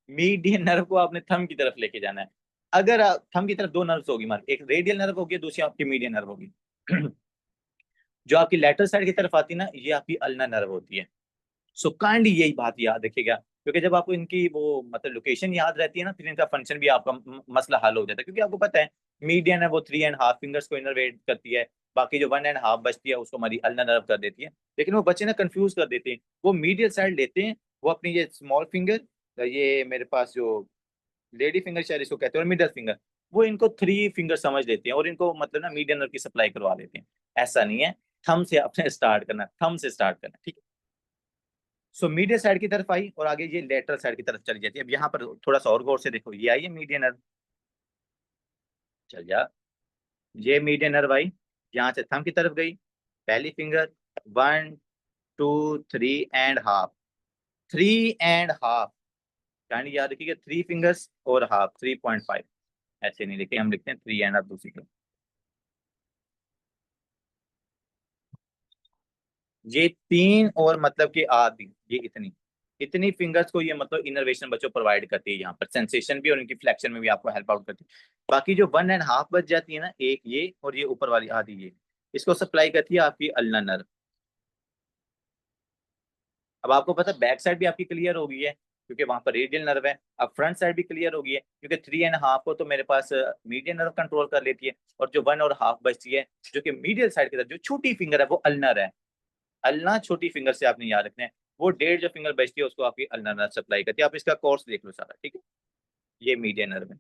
मीडियन नर्व को आपने थंब की तरफ लेके जाना है। अगर थंब की तरफ दो नर्व्स होगी, मान एक रेडियल नर्व होगी, दूसरी आपकी मीडियन नर्व होगी। जो आपकी लेटरल साइड की तरफ आती है ना, ये आपकी अल्ना नर्व होती है। सो काइंडली यही बात याद रखिएगा, क्योंकि जब आपको इनकी वो मतलब लोकेशन याद रहती है ना, फिर इनका फंक्शन भी आपका मसला हल हो जाता है, क्योंकि आपको पता है मीडियन है वो 3.5 फिंगर्स को इनर्वेट करती है, बाकी जो 1.5 बचती है उसको हमारी अल्ना नर्व कर देती है। लेकिन वो बच्चे ना कंफ्यूज कर देते हैं, वो मीडियल साइड लेते हैं, वो अपनी ये स्मॉल फिंगर, ये मेरे पास जो लेडी फिंगर शायद इसको कहते हैं, और मिडल फिंगर, वो इनको 3 फिंगर समझ लेते हैं, और इनको मतलब ना मीडियन नर्व की सप्लाई करवा देते हैं। ऐसा नहीं है, थंब से आपने स्टार्ट करना, थंब से स्टार्ट करना, ठीक है। सो मीडियल साइड की तरफ आई, और आगे ये लेटरल साइड की तरफ चली जाती है। अब यहाँ पर थोड़ा सा और गौर से देखो, ये आई है मीडियन नर्व, चल जा, ये मीडियन नर्व आई, यहाँ से थंब की तरफ गई, पहली फिंगर, 1 2 3 एंड हाफ, 3.5, काइंडली याद रखिएगा 3 फिंगर्स और हाफ, 3.5, ऐसे नहीं लिखे, हम लिखते हैं 3.5 दूसरी को। ये 3 और मतलब कि आधी, ये इतनी इतनी फिंगर्स को ये मतलब इनर्वेशन बच्चों प्रोवाइड करती है, यहाँ पर सेंसेशन भी और इनकी फ्लेक्शन में भी आपको हेल्प आउट करती है। बाकी जो 1.5 बच जाती है ना, एक ये और ये ऊपर वाली आधी, ये इसको सप्लाई करती है आपकी अल्ना नर्व। अब आपको पता बैक साइड भी आपकी क्लियर हो गई है, क्योंकि वहां पर रेडियल नर्व है। अब फ्रंट साइड भी क्लियर हो गई है, क्योंकि 3.5 को तो मेरे पास मीडियन नर्व कंट्रोल कर लेती है, और जो 1.5 बचती है, जो कि मीडियल साइड की तरफ जो छोटी फिंगर है, वो अल्नर है। अल्ना छोटी फिंगर से आपने याद रखना है, वो डेढ़ जो फिंगर बचती है उसको आपकी अल्ना नर्व सप्लाई करती है। आप इसका कोर्स देख लो सारा, ठीक है। ये मीडियन नर्व है।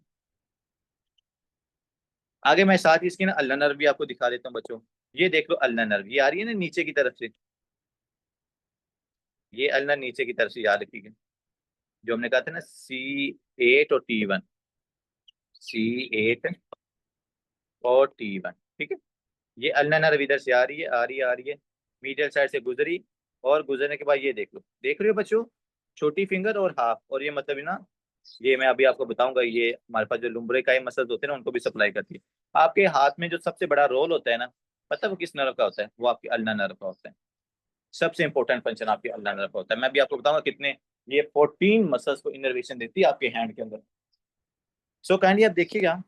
आगे मैं साथ ही इसकी ना अल्ना नर्व भी आपको दिखा देता हूँ बच्चों। ये देख लो अल्ना नर्व, ये आ रही है ना नीचे की तरफ से, ये अल्ना नीचे की तरफ से याद रखिएगा, जो हमने कहा था ना C8 और T1, C8 और T1, ठीक है। ये अल्ना नर्व इधर से आ रही है, आ रही है, आ रही है, मीडियल साइड से गुजरी, और गुजरने के बाद ये देख लो, देख रहे हो बच्चों, छोटी फिंगर और हाफ, और ये मतलब है ना, ये मैं अभी आपको बताऊंगा, ये हमारे पास जो लुम्ब्रेकाई मसल्स होते हैं ना, उनको भी सप्लाई करती है। आपके हाथ में जो सबसे बड़ा रोल होता है ना, पता है वो किस नर्व का होता है, वो आपकी अल्ना नर्व का होता है। सबसे इंपॉर्टेंट फंक्शन आपकी अल्ना नर्व का होता है। मैं भी आपको बताऊंगा कितने, ये 14 मसल्स को इनर्वेशन देती है आपके हैंड के अंदर। सो काइंडली आप देखिएगा,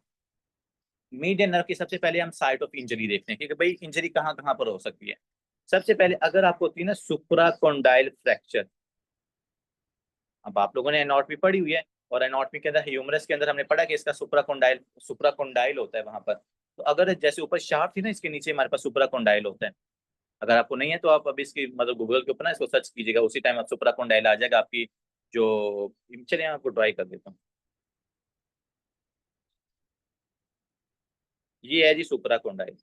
मीडियन नर्व की सबसे पहले हम साइट ऑफ इंजरी देखते हैं, क्योंकि भाई इंजरी कहाँ कहाँ पर हो सकती है। सबसे पहले अगर आपको होती है ना सुप्राकोंडाइल फ्रैक्चर, अब आप लोगों ने एनाटॉमी पढ़ी हुई है, और एनाटॉमी के अंदर ह्यूमरस के अंदर हमने पढ़ा कि इसका सुप्राकोंडाइल होता है वहां पर। तो अगर जैसे ऊपर शाफ्ट थी ना, इसके नीचे हमारे पास सुप्राकोंडाइल होता है। अगर आपको नहीं है तो आप अभी इसकी मतलब गूगल के ऊपर ना इसको सर्च कीजिएगा, उसी टाइम आप सुप्राकोंडाइल आ जाएगा आपकी जो, चलिए मैं आपको ट्राई कर देता हूँ। ये है जी सुप्राकोंडाइल,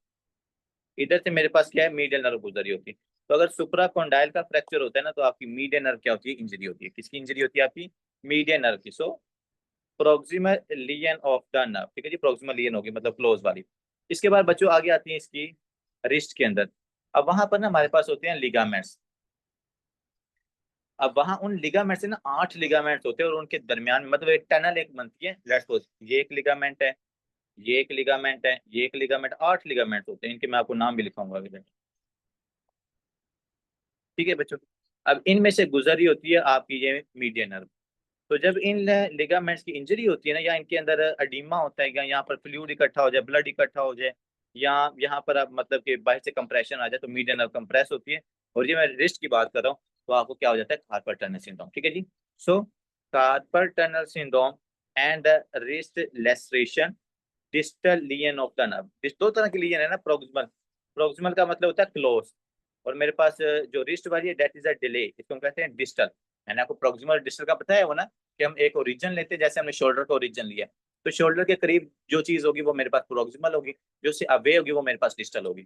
इधर से मेरे पास क्या है, मीडियल नर्व गुजरी होती है। तो अगर सुप्राकोंडाइल का फ्रैक्चर होता है ना, तो आपकी मीडियल नर्व क्या होती है, इंजरी होती है। किसकी इंजरी होती है, आपकी मीडियल नर्व की। सो प्रोक्सिमल लियन ऑफ द नर्व, ठीक है जी, प्रोक्सिमल लियन होगी मतलब क्लोज वाली। इसके बाद बच्चों आगे आती है इसकी रिस्ट के अंदर। अब वहां पर ना हमारे पास होते हैं लिगामेंट्स। अब वहां उन लिगामेंट से ना 8 लिगामेंट्स होते हैं, और उनके दरमियान में मतलब एक टनल एक बनती है। लेट्स सपोज ये एक लिगामेंट है, ये एक लिगामेंट है, ये एक लिगामेंट, 8 लिगामेंट होते हैं। इनके मैं आपको नाम भी लिखाऊंगा अभी, ठीक है बच्चों। अब इनमें से गुजरी होती है आपकी ये मीडियन नर्व। तो जब इन लिगामेंट्स की इंजरी होती है ना, या इनके अंदर अडीमा होता है, या यहाँ पर फ्लूइड इकट्ठा हो जाए, ब्लड इकट्ठा हो जाए, या यहाँ पर आप मतलब कि बाहर से कंप्रेशन आ जाए, तो मीडियन नर्व कंप्रेस होती है। और ये मैं रिस्ट की बात कर रहा हूँ, तो आपको क्या हो जाता है, कार्पल टनल सिंड्रोम, ठीक है जी। So carpal tunnel syndrome and wrist laceration, distal lesion of the nerve. दो तरह के लियन है ना, प्रोक्सिमल, प्रोक्सिमल का मतलब होता है क्लोज, और मेरे पास जो रिस्ट वाली है दैट इज अ डिले, इसको हम कहते हैं डिस्टल। मैंने आपको प्रोक्सिमल डिस्टल का बताया वो ना, कि हम एक ओरिजिन लेते हैं, जैसे हमने शोल्डर का ओरिजिन लिया, तो शोल्डर के करीब जो चीज होगी वो मेरे पास प्रोक्सिमल होगी, जो उससे अवे होगी वो मेरे पास डिस्टल होगी।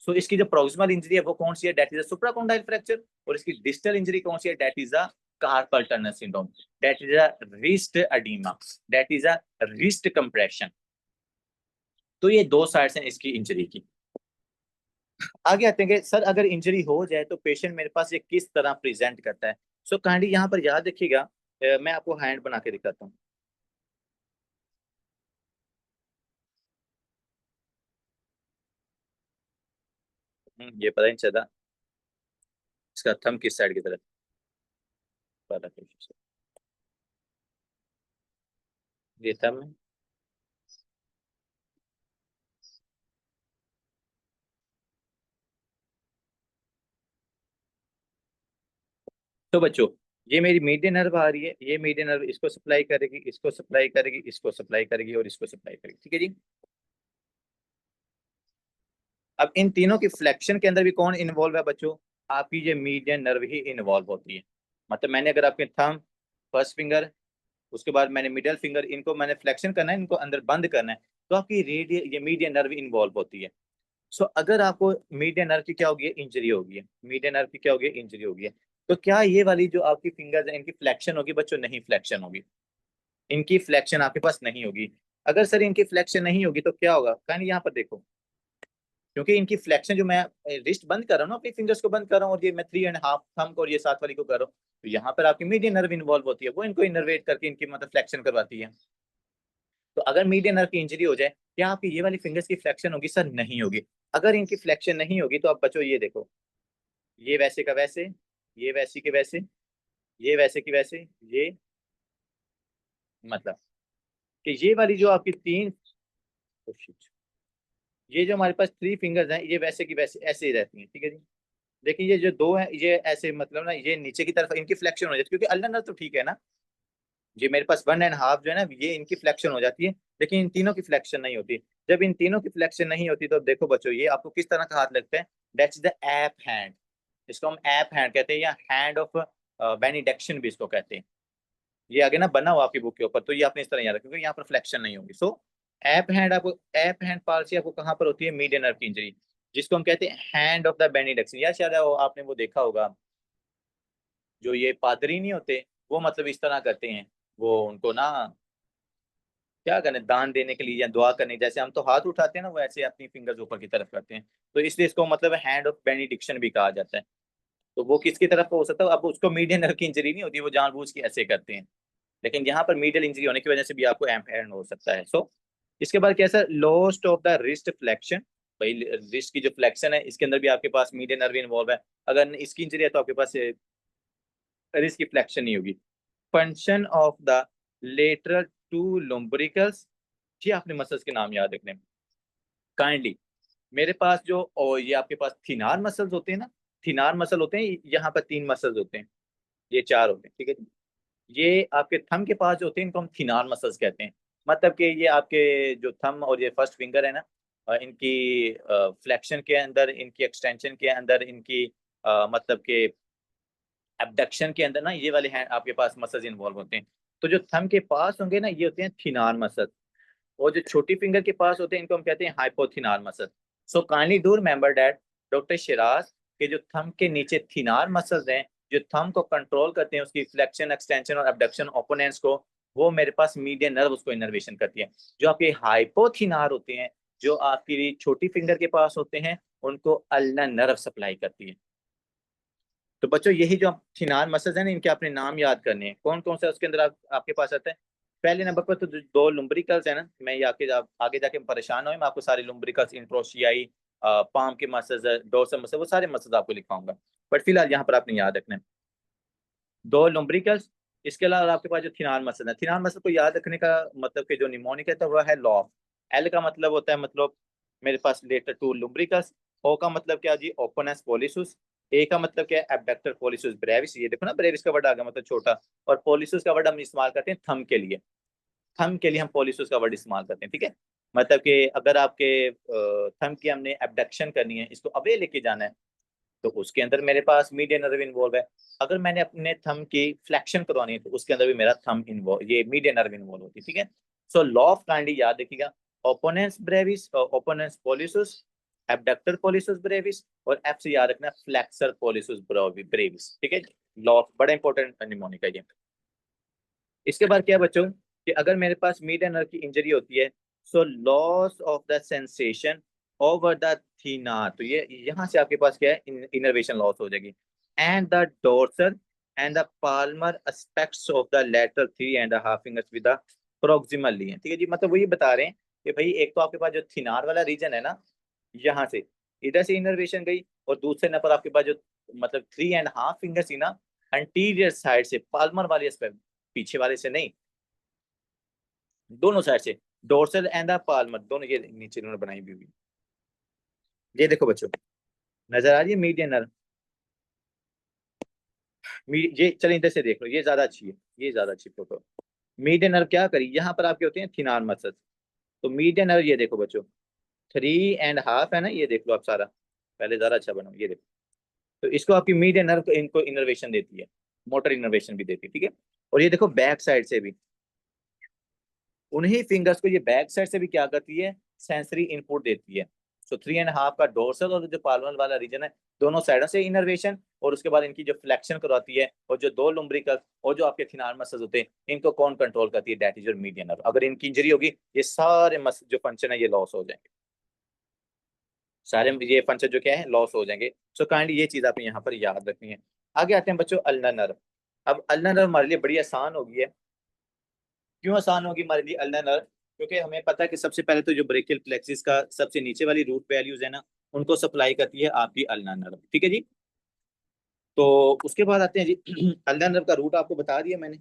सो इसकी जो प्रोक्सिमल इंजरी है वो कौन सी है, दैट इज अ सुप्राकोंडाइल फ्रैक्चर। और इसकी डिस्टल इंजरी कौन सी है, that is a carpel tunnel syndrome, that is a wrist oedema, that is a wrist compression. तो ये दो साइड्स हैं इसकी इंजरी की। आगे आते हैं कि सर अगर इंजरी हो जाए तो पेशेंट मेरे पास ये किस तरह प्रेजेंट करता है। सो काइंडली यहाँ पर याद रखिएगा, मैं आपको हैंड बना के दिखाता हूँ। ये पता नहीं चला इसका थंब किस साइड की तरफ, पता नहीं। ये थंब है। तो बच्चों, ये मेरी मीडियन नर्व आ रही है, ये मीडियन नर्व इसको सप्लाई करेगी, इसको सप्लाई करेगी, इसको सप्लाई करेगी और इसको सप्लाई करेगी, ठीक है जी। अब इन तीनों की फ्लेक्शन के अंदर भी कौन इन्वॉल्व है बच्चों, आपकी ये मीडियन नर्व ही इन्वॉल्व होती है। मतलब मैंने अगर आपके थंब, फर्स्ट फिंगर, उसके बाद मैंने मिडिल फिंगर, इनको मैंने फ्लेक्शन करना है, इनको अंदर बंद करना है, तो आपकी रेडियल ये मीडियन नर्व इन्वॉल्व होती है। सो अगर आपको मीडियन नर्व की क्या होगी, इंजरी होगी, मीडियन नर्व की क्या होगी, इंजरी होगी, तो क्या ये वाली जो आपकी फिंगर्स है इनकी फ्लेक्शन होगी बच्चों, नहीं फ्लेक्शन होगी, इनकी फ्लेक्शन आपके पास नहीं होगी। अगर सर इनकी फ्लेक्शन नहीं होगी तो क्या होगा, कहीं यहाँ पर देखो, क्योंकि इनकी फ्लेक्शन जो मैं रिस्ट बंद कर रहा हूँ ना, अपनी फिंगर्स को बंद कर रहा हूँ, और ये मैं 3.5 थंब और ये साथ वाली को कर रहा हूँ, तो यहाँ पर आपकी मीडियन नर्व इन्वॉल्व होती है, वो इनको इनर्वेट करके इनकी मतलब फ्लेक्शन करवाती है। तो अगर मीडियन नर्व की इंजरी हो जाए, क्या आपकी ये वाली फिंगर्स की फ्लेक्शन होगी, सर नहीं होगी। अगर इनकी फ्लेक्शन नहीं होगी तो आप बच्चों ये देखो, ये वैसे का वैसे, ये वैसी के वैसे, ये वैसे की वैसे, ये मतलब कि ये वाली जो आपकी तीन, oh shit, ये जो हमारे पास 3 फिंगर्स हैं ये वैसे की वैसे ऐसे ही रहती हैं, ठीक है जी। देखिए ये जो दो है ये ऐसे मतलब ना, ये नीचे की तरफ इनकी फ्लेक्शन हो जाती है, क्योंकि अल्लाह ना तो ठीक है ना, ये मेरे पास 1.5 जो है ना ये इनकी फ्लेक्शन हो जाती है, लेकिन इन तीनों की फ्लेक्शन नहीं होती। जब इन तीनों की फ्लेक्शन नहीं होती तो देखो बच्चों ये आपको किस तरह का हाथ लगता है, दैट्स द ऐप हैंड। इसको हम ऐप हैंड कहते हैं, या हैंड ऑफ बेनिडिक्शन भी इसको कहते हैं। ये आगे ना बना हुआ आपकी बुक के ऊपर, तो ये आपने इस तरह याद रखा, क्योंकि यहाँ पर फ्लेक्शन नहीं होगी। सो ऐप हैंड आपको, ऐप हैंड पाल्सी आपको कहाँ पर होती है, मीडियन नर्व की इंजरी, जिसको हम कहते हैं हैंड ऑफ द बेनिडिक्शन। या शायद आपने वो देखा होगा, जो ये पादरी नहीं होते, वो मतलब इस तरह करते हैं, वो उनको ना क्या करने, दान देने के लिए या दुआ करने, जैसे हम तो हाथ उठाते हैं ना, वो ऐसे अपनी फिंगर्स ऊपर की तरफ करते हैं, तो इसलिए इसको मतलब हैंड ऑफ बेनिडिक्शन भी कहा जाता है। तो वो किसकी तरफ हो सकता है, अब उसको मीडियन नर्व की इंजरी नहीं होती, वो जानबूझ के ऐसे करते हैं, लेकिन यहाँ पर मीडियल इंजरी होने की वजह से भी आपको एम्प हैंड हो सकता है। सो इसके बाद कैसा, lost of the wrist flexion, भाई रिस्ट की जो फ्लेक्शन है इसके अंदर भी आपके पास मीडियन नर्व इन्वॉल्व है। अगर इसकी इंजरी है तो आपके पास रिस्ट की फ्लेक्शन नहीं होगी। Function of the lateral two lumbricals, जी आपने मसल्स के नाम याद रखने काइंडली। मेरे पास जो ये आपके पास थिनार मसल्स होते हैं ना, थिनार मसल होते हैं, यहाँ पर 3 मसल्स होते हैं, ये 4 होते हैं, ठीक है। ये आपके थंब के पास जो होते हैं इनको हम थिनार मसल्स कहते हैं। मतलब कि ये आपके जो थंब और ये फर्स्ट फिंगर है ना, इनकी फ्लेक्शन के अंदर, इनकी एक्सटेंशन के अंदर, इनकी मतलब कि एबडक्शन के अंदर ना, ये वाले हैंड आपके पास मसल्स इन्वॉल्व होते हैं। तो जो थंब के पास होंगे ना, ये होते हैं थिनार मसल, और जो छोटी फिंगर के पास होते हैं इनको हम कहते हैं hypothenar muscle. So kindly do remember that doctor Shiraz के जो थंब के नीचे थिनार मसल्स हैं, जो थंब को कंट्रोल करते हैं, उसकी फ्लेक्शन, एक्सटेंशन और एबडक्शन ओपोनेंट्स को, वो मेरे पास मीडियन नर्व उसको इनर्वेशन करती है। जो आपके हाइपोथिनार होते हैं, जो आपकी छोटी फिंगर के पास होते हैं, उनको अल्ना नर्व सप्लाई करती है। तो बच्चों यही जो थिनार मसल्स हैं ना, इनके अपने नाम याद करने हैं, कौन कौन सा उसके अंदर आपके पास आता है। पहले नंबर पर तो दो लुम्ब्रिकल्स है ना, मैं ये आगे जाके परेशान हो मैं आपको सारे लुम्ब्रिकल्स, इंट्रोशियाई, पाम के मसल्स, डोर्सम मसल, वो सारे मसल्स आपको लिखाऊंगा, बट फिलहाल यहाँ पर आपने याद रखना है दो लुम्ब्रिकल्स। इसके अलावा आपके पास जो थिनार मसल है, थिनार मसल को याद रखने का मतलब कि जो निमोनिक है तो वह है लॉफ। एल का मतलब होता है, मतलब मेरे पास लेटर टू लुम्ब्रिकस। ओ का मतलब क्या जी, ओपनस पॉलिसुस। ए का मतलब क्या है, एबडक्टर पॉलिसुस ब्रेविस, ये देखो ना ब्रेविस का वर्ड आ गया, मतलब छोटा। और पॉलिसुस का वर्ड हम इस्तेमाल करते हैं थंब के लिए, थंब के लिए हम पॉलिसुस का वर्ड इस्तेमाल करते हैं, ठीक है। मतलब कि अगर आपके थंब की हमने एबडक्शन करनी है, इसको अवे लेके जाना है, तो उसके अंदर मेरे पास मीडियन नर्व इन्वॉल्व है। अगर मैंने अपने थंब की फ्लेक्शन करवानी है तो उसके अंदर भी मेरा थंब इन्वॉल्व, ये मीडियन नर्व इन्वॉल्व होती है, ठीक है। सो लॉ ऑफ काइंडली याद रखिएगा, ओपोनेंस ब्रेविस और ओपोनेंस पॉलिसस, एब्डक्टर पॉलिसस ब्रेविस, और एफ से याद रखना फ्लेक्सर पॉलिसस ब्रेविस, ठीक है। लॉ बड़ा इंपॉर्टेंट निमोनिक है ये। इसके बाद क्या बच्चों कि अगर मेरे पास मीडियन नर्व की इंजरी होती है, so loss of the sensation over the thenar, तो ये यहाँ से आपके पास क्या है, इनर्वेशन लॉस हो जाएगी। And the dorsal and the palmar aspects of the lateral 3.5 fingers with the proximal lesion, ठीक है जी। मतलब वो ये बता रहे हैं कि भाई एक तो आपके पास जो थिनार वाला रीजन है ना, यहाँ से इधर से इनर्वेशन गई, और दूसरे नंबर आपके पास जो मतलब 3.5 फिंगर्स थी ना, अंटीरियर साइड से, पाल्मर वाले एस्पेक्ट, पीछे वाले से नहीं, दोनों साइड से, डोर्सल एंड द पाल्मर दोनों, ये नीचे इन्होंने बनाई भी हुई। ये देखो बच्चों, नजर आ रही है मीडियन नर्व, ये चलिए इधर से देख लो, ये ज्यादा अच्छी है, ये ज्यादा अच्छी फोटो। मीडियन नर्व क्या करी, यहाँ पर आपके होते हैं थिनार मसल्स, तो मीडियन नर्व ये देखो बच्चों, 3.5 है ना, ये देख लो आप सारा, पहले ज्यादा अच्छा बनाओ, ये देखो। तो इसको आपकी मीडियन नर्व को इनको इनर्वेशन देती है, मोटर इनर्वेशन भी देती है, ठीक है। और ये देखो बैक साइड से भी, उन्हीं फिंगर्स को ये बैक साइड से भी क्या करती है, सेंसरी इनपुट देती है। सो 3.5 का डोर्सल और जो पाल्मर वाला रीजन है, दोनों साइडों से इनर्वेशन, और उसके बाद इनकी जो फ्लेक्शन करवाती है, और जो दो लुम्ब्रिकल और जो आपके थिनार मसल्स होते हैं, इनको कौन कंट्रोल करती है, that is your median nerve. अगर इनकी इंजरी होगी, ये सारे मसल जो फंक्शन है ये लॉस हो जाएंगे, सारे ये फंक्शन जो क्या है लॉस हो जाएंगे। सो काइंडली ये चीज आपने यहाँ पर याद रखनी है। आगे आते हैं बच्चों अल्ना नर्व। अब अल्ना नर्व हमारे लिए बड़ी आसान हो गई है। क्यों आसान होगी हमारे लिए अल्ना नर्व, क्योंकि हमें पता है कि सबसे पहले तो जो ब्रेकियल प्लेक्सिस का सबसे नीचे वाली रूट वैल्यूज है ना, उनको सप्लाई करती है आपकी अल्ना नर्व, ठीक है जी। तो उसके बाद आते हैं जी अल्ना नर्व का रूट आपको बता दिया मैंने,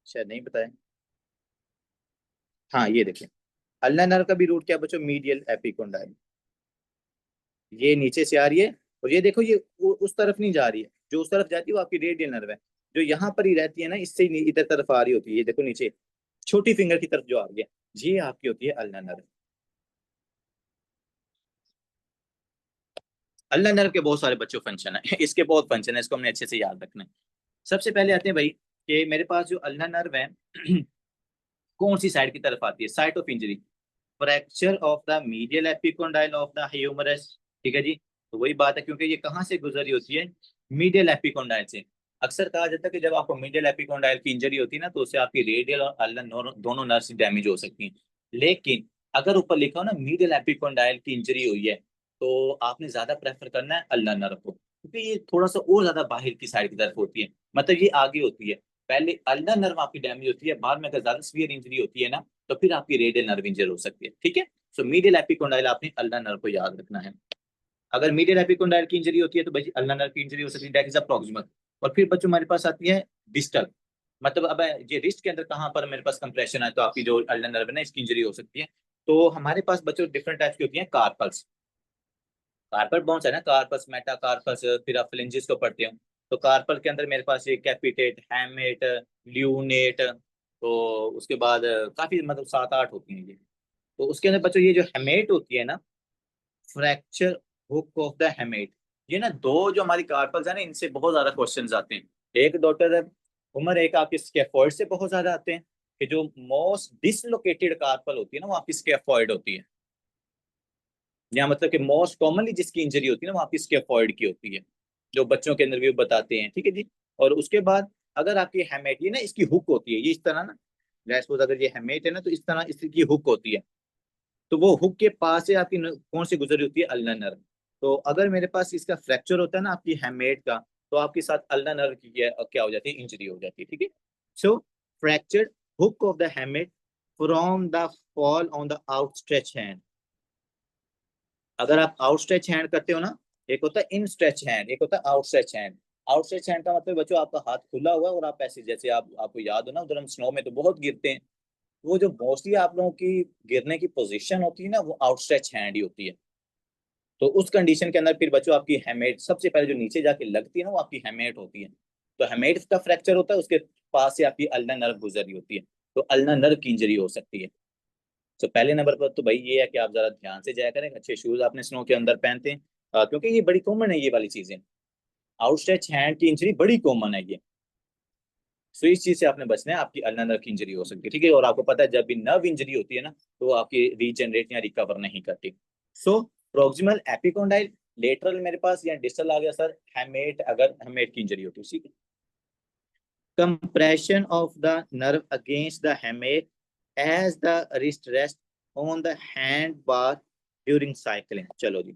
शायद नहीं बताया। हाँ ये देखिए, अल्ना नर्व का भी रूट क्या बच्चों, मीडियल एपिकोंडाइल, ये नीचे से आ रही है। और ये देखो ये उस तरफ नहीं जा रही है, जो उस तरफ जाती है वो आपकी रेडियल नर्व है, जो यहाँ पर ही रहती है ना, इससे इधर तरफ आ रही होती है, ये देखो नीचे छोटी फिंगर की तरफ जो आ रही है, ये आपकी होती है अल्ना नर्व। अल्ना नर्व के बहुत सारे बच्चों फंक्शन है इसके बहुत फंक्शन है, इसको हमने अच्छे से याद रखना है। सबसे पहले आते हैं भाई कि मेरे पास जो अल्ना नर्व है कौन सी साइड की तरफ आती है, site of injury, fracture of the medial epicondyle of the humerus, ठीक है जी। तो वही बात है, क्योंकि ये कहाँ से गुजरी होती है, मीडियल एपिकोंडाइल से। अक्सर कहा जाता है कि जब आपको मीडियल एपिकोंडाइल की इंजरी होती है ना, तो उससे आपकी रेडियल और अल्ना दोनों नर्व्स डैमेज हो सकती हैं। लेकिन अगर ऊपर लिखा हो ना मीडियल एपिकोंडाइल की इंजरी हुई है, तो आपने ज्यादा प्रेफर करना है अल्ना नर्व को, क्योंकि ये थोड़ा सा और ज्यादा बाहर की साइड की तरफ होती है, मतलब ये आगे होती है। पहले अल्ना नर्व आपकी डैमेज होती है, बाद में अगर ज्यादा सीवियर इंजरी होती है ना, तो फिर आपकी रेडियल नर्व इंजर हो सकती है, ठीक है। सो मीडियल एपिकोंडाइल आपने अल्ना नर्व को याद रखना है। अगर मीडियल एपिकोंडाइल की इंजरी होती है तो भाई अल्ना नर्व की इंजरी हो सकती है, दैट इज अ प्रॉक्सिमल। और फिर बच्चों हमारे पास आती है डिस्टल, मतलब अब ये रिस्ट के अंदर कहाँ पर मेरे पास कंप्रेशन है, तो आपकी जो अल्ना नर्व है ना, इसकी इंजरी हो सकती है। तो हमारे पास बच्चों डिफरेंट टाइप्स की होती है कार्पल्स, कार्पल बोन्स है ना, कार्पस, मेटाकार्पस, फिर आप फ्लिंजिस को पढ़ते हो। तो कार्पल के अंदर मेरे पास ये कैपिटेट, हैमेट, ल्यूनेट, तो उसके बाद काफी मतलब 7-8 होती हैं ये। तो उसके अंदर बच्चों ये जो हेमेट होती है ना, fracture hook of the hamate, ये ना दो जो हमारी कार्पल्स है ना, इनसे बहुत ज्यादा क्वेश्चंस आते हैं। एक डॉक्टर उमर, एक आपके स्केफॉइड से बहुत ज्यादा आते हैं, कि जो मोस्ट डिसलोकेटेड कार्पल होती है ना, वो आपकी स्केफॉइड होती है, या मतलब कि मोस्ट कॉमनली जिसकी इंजरी होती है ना, वो आपकी स्केफॉइड की होती है, जो बच्चों के अंदर भी बताते हैं, ठीक है जी। और उसके बाद अगर आपकी हेमेट, ये ना इसकी हुक होती है, ये इस तरह ना, सपोज अगर ये हेमेट है ना, तो इस तरह इसकी हुक होती है, तो वो हुक के पास से आपकी कौन सी गुजरी होती है, अल्ना नर्व। तो अगर मेरे पास इसका फ्रैक्चर होता है ना आपकी हेमेट का, तो आपके साथ अल्ना नर्व की क्या हो जाती है, इंजरी हो जाती है, ठीक है। So fracture hook of the hamate from the fall on the outstretch hand. अगर आप आउटस्ट्रेच हैंड करते हो ना, एक होता है इन स्ट्रेच हैंड, एक होता है आउटस्ट्रेच हैंड। आउटस्ट्रेच हैंड का मतलब बच्चों आपका हाथ खुला हुआ है और आप ऐसे, जैसे आपको याद हो ना, उधर हम स्नो में तो बहुत गिरते हैं, वो जो मोस्टली आप लोगों की गिरने की पोजीशन होती है ना, वो आउटस्ट्रेच हैंड ही होती है। तो उस कंडीशन के अंदर फिर बच्चों आपकी हेमेट सबसे पहले जो नीचे जाके लगती है ना, वो आपकी हेमेट होती है। तो हेमेट का फ्रैक्चर होता है, उसके पास से आपकी अल्ना नर्व गुजरी होती है, तो अल्ना नर्व की इंजरी हो सकती है। तो पहले नंबर पर तो भाई ये है कि आप जरा ध्यान से जाया करें, अच्छे शूज आपने स्नो के अंदर पहनते हैं, क्योंकि ये बड़ी कॉमन है ये वाली चीजें। आउटस्ट्रेच हैंड की इंजरी बड़ी कॉमन है ये। सो इस चीज से आपने बचना है, आपकी अल्नर नर्व की इंजरी हो सकती है, ठीक है। और आपको पता है जब भी नर्व इंजरी होती है ना, तो वो आपकी रीजनरेट या रिकवर नहीं करती। सो प्रोक्सिमल एपिकोंडाइल, लेटरल मेरे पास या डिस्टल आ गया सर हेमेट, अगर हेमेट की इंजरी होती है, ठीक है। compression of the nerve against the hamate as the wrist rest on the handbar during cycling। चलो जी,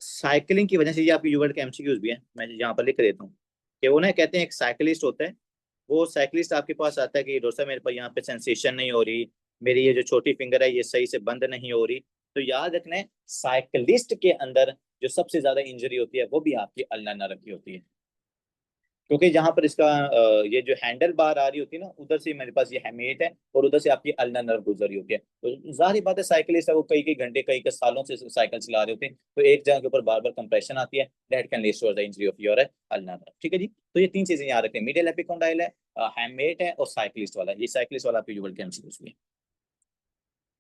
साइकिलिंग की वजह से, ये आपकी यूवर्ड के एमसीक्यूज भी है, मैं यहाँ पर लिख देता हूँ कि वो ना कहते हैं एक साइकिलिस्ट होता है, वो साइकिलिस्ट आपके पास आता है कि दोस्तों मेरे पास यहाँ पे सेंसेशन नहीं हो रही, मेरी ये जो छोटी फिंगर है ये सही से बंद नहीं हो रही। तो याद रखना है साइकिलिस्ट के अंदर जो सबसे ज्यादा इंजरी होती है वो भी आपकी अल्नर नर्व की होती है, क्योंकि जहां पर इसका ये जो हैंडल बार आ रही होती है ना, उधर से मेरे पास ये हेमेट है और उधर से आपकी अल्नर नर्व गुजर रही होती है। तो जाहिर बात है साइकिलिस्ट है वो कई कई घंटे कई कई सालों से साइकिल चला रहे होते हैं, तो एक जगह के ऊपर बार बार कंप्रेशन आती है, that can lead to the injury of your ulnar nerve, ठीक है जी। तो ये तीन चीजें याद रखते हैं, मीडियल एपिकोंडाइल है, हेमेट है और साइकिलिस्ट वाला। ये साइकिलिस्ट वाला आपकी यूवल कैंसिल है।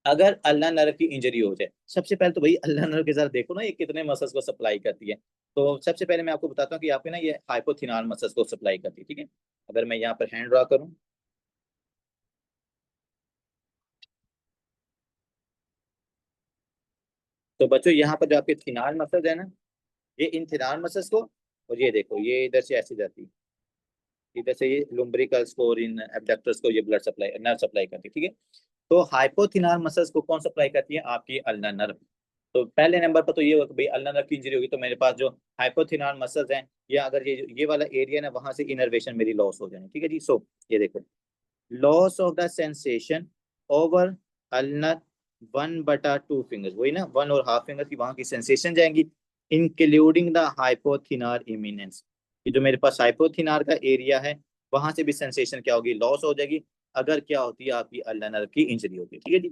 अगर अल्नर नर्व की इंजरी हो जाए, सबसे पहले तो भाई अल्नर नर्व के जरा देखो ना ये कितने मसल्स को सप्लाई करती है। तो सबसे पहले मैं आपको बताता हूँ कि यहाँ पे ना ये हाइपोथिनाल मसल्स को सप्लाई करती है, ठीक है। अगर मैं यहाँ पर हैंड ड्रा करूँ, तो बच्चों यहाँ पर जो आपके थिनाल मसल्स है ना, ये इन थिनाल मसल्स को, और ये देखो ये इधर से ऐसे जाती है, इधर से ये लुम्ब्रिकल्स को और इन एब्डक्टर्स को ये ब्लड सप्लाई नर्व सप्लाई करती है, ठीक है। तो हाइपोथिनाल मसल्स को कौन सप्लाई करती है, आपकी अल्नर नर्व। तो पहले नंबर पर तो ये होगा कि भाई अल्नर नर्व की इंजरी होगी तो मेरे पास जो हाइपोथिनाल मसल्स हैं, या अगर ये वाला एरिया ना, वहां से इनर्वेशन मेरी लॉस हो जाए, ठीक है जी। सो ये देखो, loss of the sensation over ulnar 1/2 fingers, वही ना 1.5 फिंगर की वहां की सेंसेशन जाएंगी, इंक्लूडिंग द हाइपोथिनार इमिनेंस। ये जो मेरे पास हाइपोथिनार का एरिया है, वहां से भी सेंसेशन क्या होगी, लॉस हो जाएगी, अगर क्या होती है आपकी अल्नर की इंजरी होती है, ठीक है जी।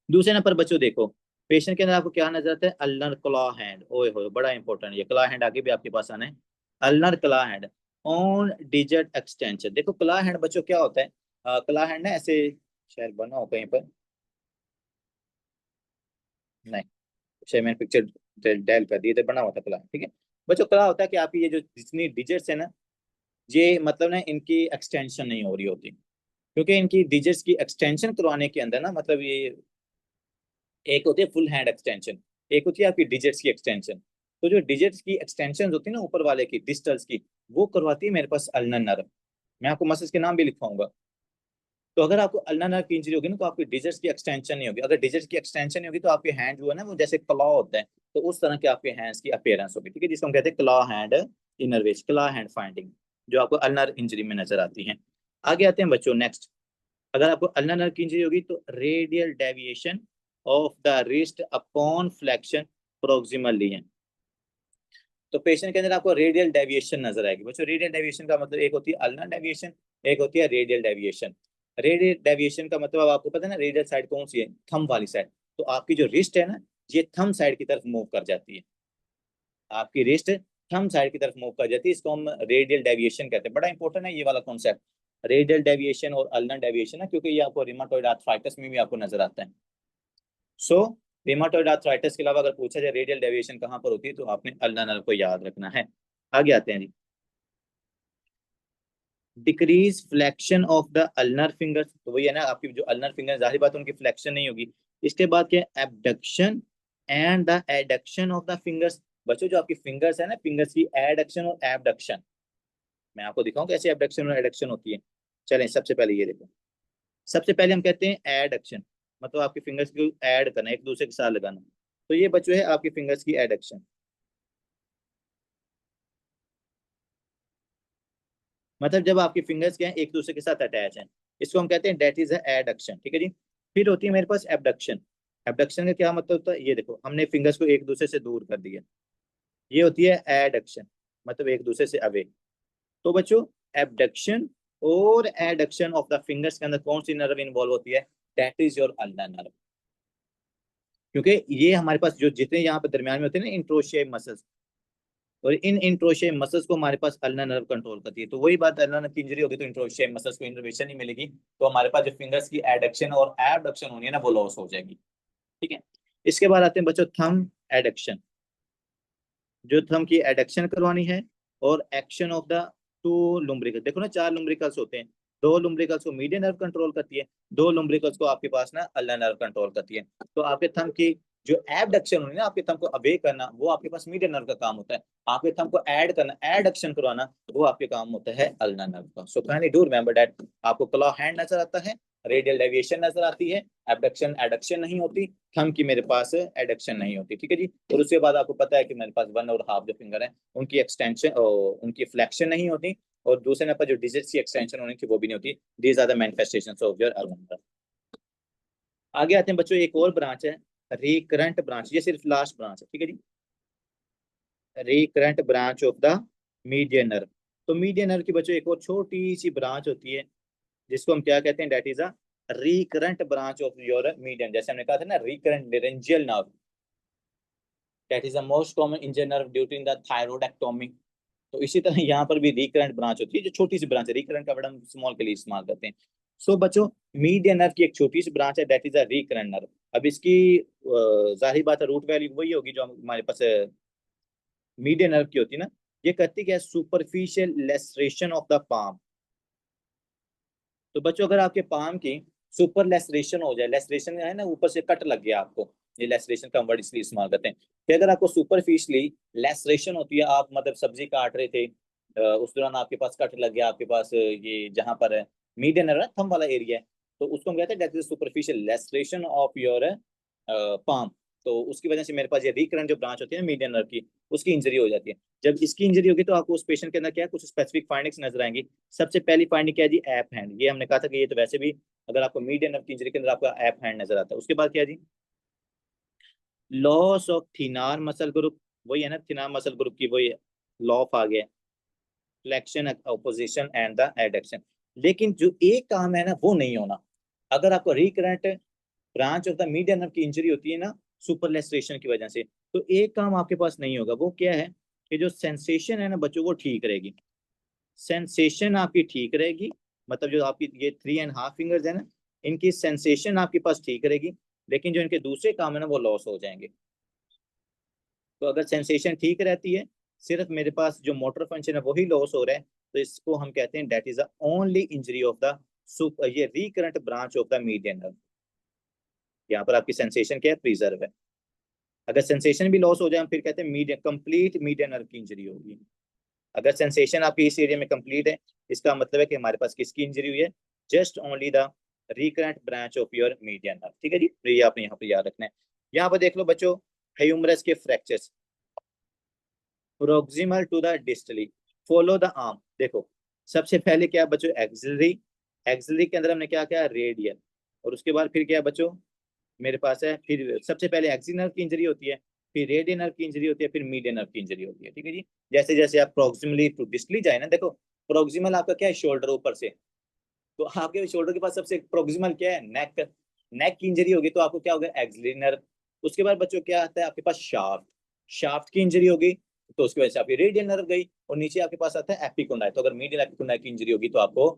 दूसरे नंबर बच्चों देखो, पेशेंट के अंदर आपको क्या नजर आता है, अल्नर क्लॉ हैंड, ओए हो बड़ा इंपॉर्टेंट, ये क्लॉ हैंड आगे भी आपके पास आना है। Ulnar claw hand on digit extension. देखो क्लॉ हैंड बच्चों क्या होता है, क्लॉ हैंड ना ऐसे शायद बना हो कहीं पर, नहीं शायद मैंने पिक्चर डेल कर दी, इधर बना हुआ था क्लॉ, ठीक है। बच्चों क्लॉ होता है कि आपकी ये जो जितनी डिजिट्स है ना, ये मतलब ना इनकी एक्सटेंशन नहीं हो रही होती, क्योंकि इनकी डिजिट्स की एक्सटेंशन करवाने के अंदर ना, मतलब ये एक होती है फुल हैंड एक्सटेंशन, एक होती है आपकी डिजिट्स की एक्सटेंशन। तो जो डिजिट्स की एक्सटेंशन होती है ना ऊपर वाले की डिस्टल्स की, वो करवाती है मेरे पास अल्नर नर्व। मैं आपको मसल्स के नाम भी लिखवाऊंगा। तो अगर आपको अल्नर नर्व की इंजरी होगी ना, तो आपकी डिजिट्स की एक्सटेंशन नहीं होगी, अगर डिजिट्स की एक्सटेंशन नहीं होगी तो आपके हैंड जो है ना वो जैसे क्लॉ होता है, तो उस तरह के आपके हैंड्स की अपीयरेंस होगी, ठीक है, जिसको हम कहते हैं क्लॉ हैंड इनरवेज, क्लॉ हैंड फाइंडिंग, जो आपको अल्नर इंजरी में नजर आती है। आगे आते हैं बच्चों नेक्स्ट, अगर आपको अल्नर नर्व की इंजरी होगी तो radial deviation of the wrist upon flexion proximal lesion. तो पेशेंट के अंदर आपको रेडियल डेविएशन नजर आएगी बच्चों। रेडियल डेविएशन का मतलब एक होती है अल्नर डेविएशन, एक होती है रेडियल डेविएशन। रेडियल डेविएशन का मतलब आपको पता है ना, रेडियल साइड कौन सी है, थंब वाली साइड। तो आपकी जो रिस्ट है ना, ये थंब साइड की तरफ मूव कर जाती है, आपकी रिस्ट थंब साइड की तरफ मूव कर जाती है, इसको हम रेडियल डेविएशन कहते हैं। बड़ा इंपॉर्टेंट है ये वाला कॉन्सेप्ट, रेडियल डेविएशन और अल्नर डेविएशन है, क्योंकि ये आपको रिमाटॉइड आर्थराइटिस में भी आपको नजर आता है। सो रिमाटॉइड आर्थराइटिस के अलावा अगर पूछा जाए रेडियल डेविएशन कहाँ पर होती है, तो आपने अल्नर नर्व को याद रखना है। आगे आते हैं जी, decrease flexion of the ulnar fingers, तो वही है ना आपकी जो अल्नर फिंगर, जाहिर बात है उनकी फ्लेक्शन नहीं होगी। इसके बाद क्या है, abduction and the adduction of the fingers. बच्चों जो आपकी फिंगर्स है ना, फिंगर्स की एडक्शन और एबडक्शन, मैं आपको दिखाऊं कैसे एबडक्शन और एडक्शन होती है। चलें सबसे पहले ये देखो, सबसे पहले हम कहते हैं एडक्शन, मतलब आपकी फिंगर्स को ऐड करना, एक दूसरे के साथ लगाना। तो ये बच्चों है आपकी फिंगर्स की एडक्शन, मतलब जब आपकी फिंगर्स क्या है एक दूसरे के साथ अटैच हैं, इसको हम कहते हैं डेट इज एडक्शन, ठीक है जी। फिर होती है मेरे पास एबडक्शन। एबडक्शन का क्या मतलब होता है, ये देखो हमने फिंगर्स को एक दूसरे से दूर कर दिया, ये होती है एडक्शन, मतलब एक दूसरे से अवे। तो बच्चों एबडक्शन और एडक्शन ऑफ द फिंगर्स के अंदर कौन सी नर्व इन्वॉल्व होती है, that is your ulnar nerve. क्योंकि ये हमारे पास जो जितने यहाँ पे दरमियान में होते हैं ना इंट्रोशियम मसल्स, और इन इंट्रोशियम मसल्स को हमारे पास अल्नर नर्व कंट्रोल करती है। तो वही बात, अल्नर नर्व की इंजरी होगी तो इंट्रोशियम मसल्स को इनर्वेशन नहीं मिलेगी, तो हमारे पास जो फिंगर्स की एडक्शन और एबडक्शन होनी है ना, वो लॉस हो जाएगी, ठीक है। इसके बाद आते हैं बच्चों थंब एडक्शन। जो थंब की एडक्शन करवानी है, और एक्शन ऑफ द टू लुम्ब्रिकल्स। देखो ना, 4 लुम्ब्रिकल्स होते हैं, 2 लुम्ब्रिकल्स को मीडियन नर्व कंट्रोल करती है, 2 लुम्ब्रिकल्स को आपके पास ना अल्नर नर्व कंट्रोल करती है। तो आपके थंब की जो एबडक्शन होनी है ना, आपके थंब को अवे करना, वो आपके पास मीडियन नर्व का काम होता है। आपके थंब को ऐड करना, एडक्शन करवाना, वो आपके काम होता है अल्नर नर्व का। सो काइंडली डू रिमेंबर दैट। आपको क्लॉ हैंड नजर आता है, रेडियल डेविएशन नजर आती है, एबडक्शन एडक्शन नहीं होती, थंब की मेरे पास एडक्शन नहीं होती, ठीक है जी। और उसके बाद आपको पता है कि मेरे पास 1 और हाफ जो फिंगर है, उनकी एक्सटेंशन, उनकी फ्लेक्शन नहीं होती, और दूसरे नंबर जो डिजिट्स की एक्सटेंशन होने की वो भी नहीं होती। These are the manifestations of your ulnar. आगे आते हैं बच्चों, एक और ब्रांच है रिकरेंट ब्रांच, ये सिर्फ लास्ट ब्रांच है, ठीक है जी। Recurrent branch of the median nerve. तो मीडियन नर्व की बच्चों एक और छोटी सी ब्रांच होती है, जिसको हम क्या कहते हैं, that is a recurrent branch of your median. जैसे हमने कहा था ना, recurrent laryngeal nerve, that is the most common injured nerve during the thyroidectomy. तो इसी तरह यहाँ पर भी रिकरेंट ब्रांच होती है, जो छोटी सी ब्रांच है। रिकरेंट का वर्ड हम स्मॉल के लिए इस्तेमाल करते हैं। सो बच्चों, मीडियन नर्व की एक छोटी सी ब्रांच है, that is a recurrent nerve. अब इसकी जाहिर बात है, रूट वैल्यू वही होगी जो हमारे पास मीडियन नर्व की होती है ना। ये करती क्या है, superficial laceration of the palm. तो बच्चों, अगर आपके पाम की सुपर लेसरेशन हो जाए, लेसरेशन है ना, ऊपर से कट लग गया आपको, ये लेसरेशन का वर्ड इसलिए इस्तेमाल करते हैं कि अगर आपको सुपरफिशियली लेसरेशन होती है, आप मतलब सब्जी काट रहे थे, उस दौरान आपके पास कट लग गया, आपके पास ये जहां पर मीडियन है, थंब वाला एरिया है, तो उसको हम कहते हैं that is superficial laceration of your palm. तो उसकी वजह से मेरे पास ये रिकरेंट जो ब्रांच होती है मीडियन नर्व की, उसकी इंजरी हो जाती है। जब इसकी इंजरी होगी तो आपको उस पेशेंट के अंदर क्या कुछ स्पेसिफिक फाइंडिंग्स नजर आएंगी। सबसे पहली फाइंडिंग क्या है जी, ऐप हैंड। ये हमने कहा था कि ये तो वैसे भी, अगर आपको मीडियन नर्व की इंजरी के अंदर आपका ऐप हैंड नजर आता है। उसके बाद क्या है जी, लॉस ऑफ थिनार मसल ग्रुप, वही है ना, थिनार मसल ग्रुप की वही लॉ ऑफ आ गया, flexion opposition and the adduction. लेकिन जो एक काम है ना, वो नहीं होना। अगर आपको recurrent branch of the median nerve की इंजरी होती है ना, सुपरलेस्ट्रेशन की वजह से, तो एक काम आपके पास नहीं होगा। वो क्या है कि जो सेंसेशन है ना बच्चों, वो ठीक रहेगी। सेंसेशन आपकी ठीक रहेगी, मतलब जो आपकी ये 3.5 फिंगर्स है ना, इनकी सेंसेशन आपके पास ठीक रहेगी, लेकिन जो इनके दूसरे काम है ना, वो लॉस हो जाएंगे। तो अगर सेंसेशन ठीक रहती है, सिर्फ मेरे पास जो मोटर फंक्शन है वही लॉस हो रहा है, तो इसको हम कहते हैं that is the only injury of the ये recurrent branch of the median nerve. यहाँ पर आपकी सेंसेशन क्या है, प्रिजर्व है। अगर सेंसेशन भी लॉस हो जाए, हम फिर कहते हैं मीडियन कंप्लीट मीडियन नर्व की इंजरी होगी। अगर सेंसेशन आपकी इस एरिया में कंप्लीट है, इसका मतलब है कि हमारे पास किसकी इंजरी हुई है, just only the recurrent branch of your median nerve, ठीक है जी। तो ये आपने यहाँ पर याद रखना है। यहाँ पर देख लो बच्चों, ह्यूमरस के fractures proximal to the distally, follow the arm. देखो, सबसे पहले क्या बच्चों, एक्सिलरी। एक्सिलरी के अंदर हमने क्या किया, रेडियल। और उसके बाद फिर क्या बच्चों, मेरे पास है, फिर सबसे पहले एक्सिल नर्व की इंजरी होती है, फिर रेडियल नर्व की इंजरी होती है, फिर मीडियन नर्व की इंजरी होती है, ठीक है जी। जैसे जैसे आप प्रोक्सिमली टू डिस्टली जाए ना, देखो प्रोक्सिमल आपका क्या है, शोल्डर ऊपर से, तो आपके शोल्डर के पास सबसे प्रोक्सिमल क्या है, नेक। नेक की इंजरी होगी तो आपको क्या होगा, एक्सिलरी नर्व। उसके बाद बच्चों क्या आता है आपके पास, शाफ्ट। शाफ्ट की इंजरी होगी तो उसकी वजह से आपकी रेडियल नर्व गई, और नीचे आपके पास आता है एपिकोंडाई। तो अगर मीडियल एपिकोंडाई की इंजरी होगी तो आपको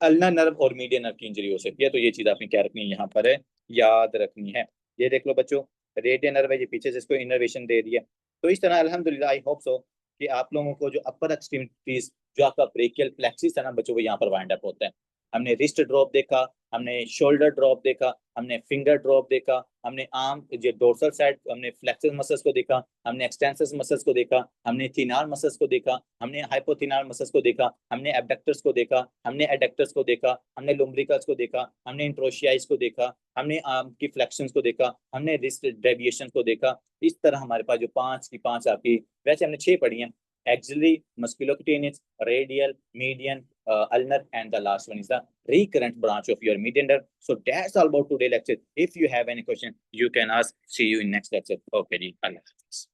अल्नर नर्व और मीडियन नर्व की इंजरी हो सकती है। तो ये चीज आपने क्या रखनी है, यहाँ पर है, याद रखनी है। ये देख लो बच्चों, रेडियन नर्व है, ये पीछे से इसको इनर्वेशन दे दिया। तो इस तरह अल्हम्दुलिल्लाह, आई होप सो कि आप लोगों को जो अपर एक्सट्रीमिटीज, जो आपका ब्रेकियल प्लेक्सिस है ना बच्चों, वो यहाँ पर वाइंड अप होता है। हमने रिस्ट ड्रॉप देखा, हमने शोल्डर ड्रॉप देखा, हमने फिंगर ड्रॉप देखा, हमने आर्म जो डोर्सल साइड, हमने फ्लेक्सर मसल्स को देखा, हमने एक्सटेंसर मसल्स को देखा, हमने थिनार मसल्स को देखा, हमने हाइपोथिनार मसल्स को देखा, हमने एबडक्टर्स को देखा, हमने एडक्टर्स को देखा, हमने लुम्ब्रिकल्स को देखा, हमने इंट्रोशियाइज को देखा, हमने आर्म की फ्लेक्शंस को देखा, हमने रिस्ट डेविएशन को देखा। इस तरह हमारे पास जो 5 की 5 आपकी, वैसे हमने 6 पढ़ी हैं, axillary, musculocutaneous, radial, median, ulnar, and the last one is the recurrent branch of your median nerve. So that's all about today lecture. If you have any question, you can ask. See you in next lecture. Okay, ji. Allah Hafiz.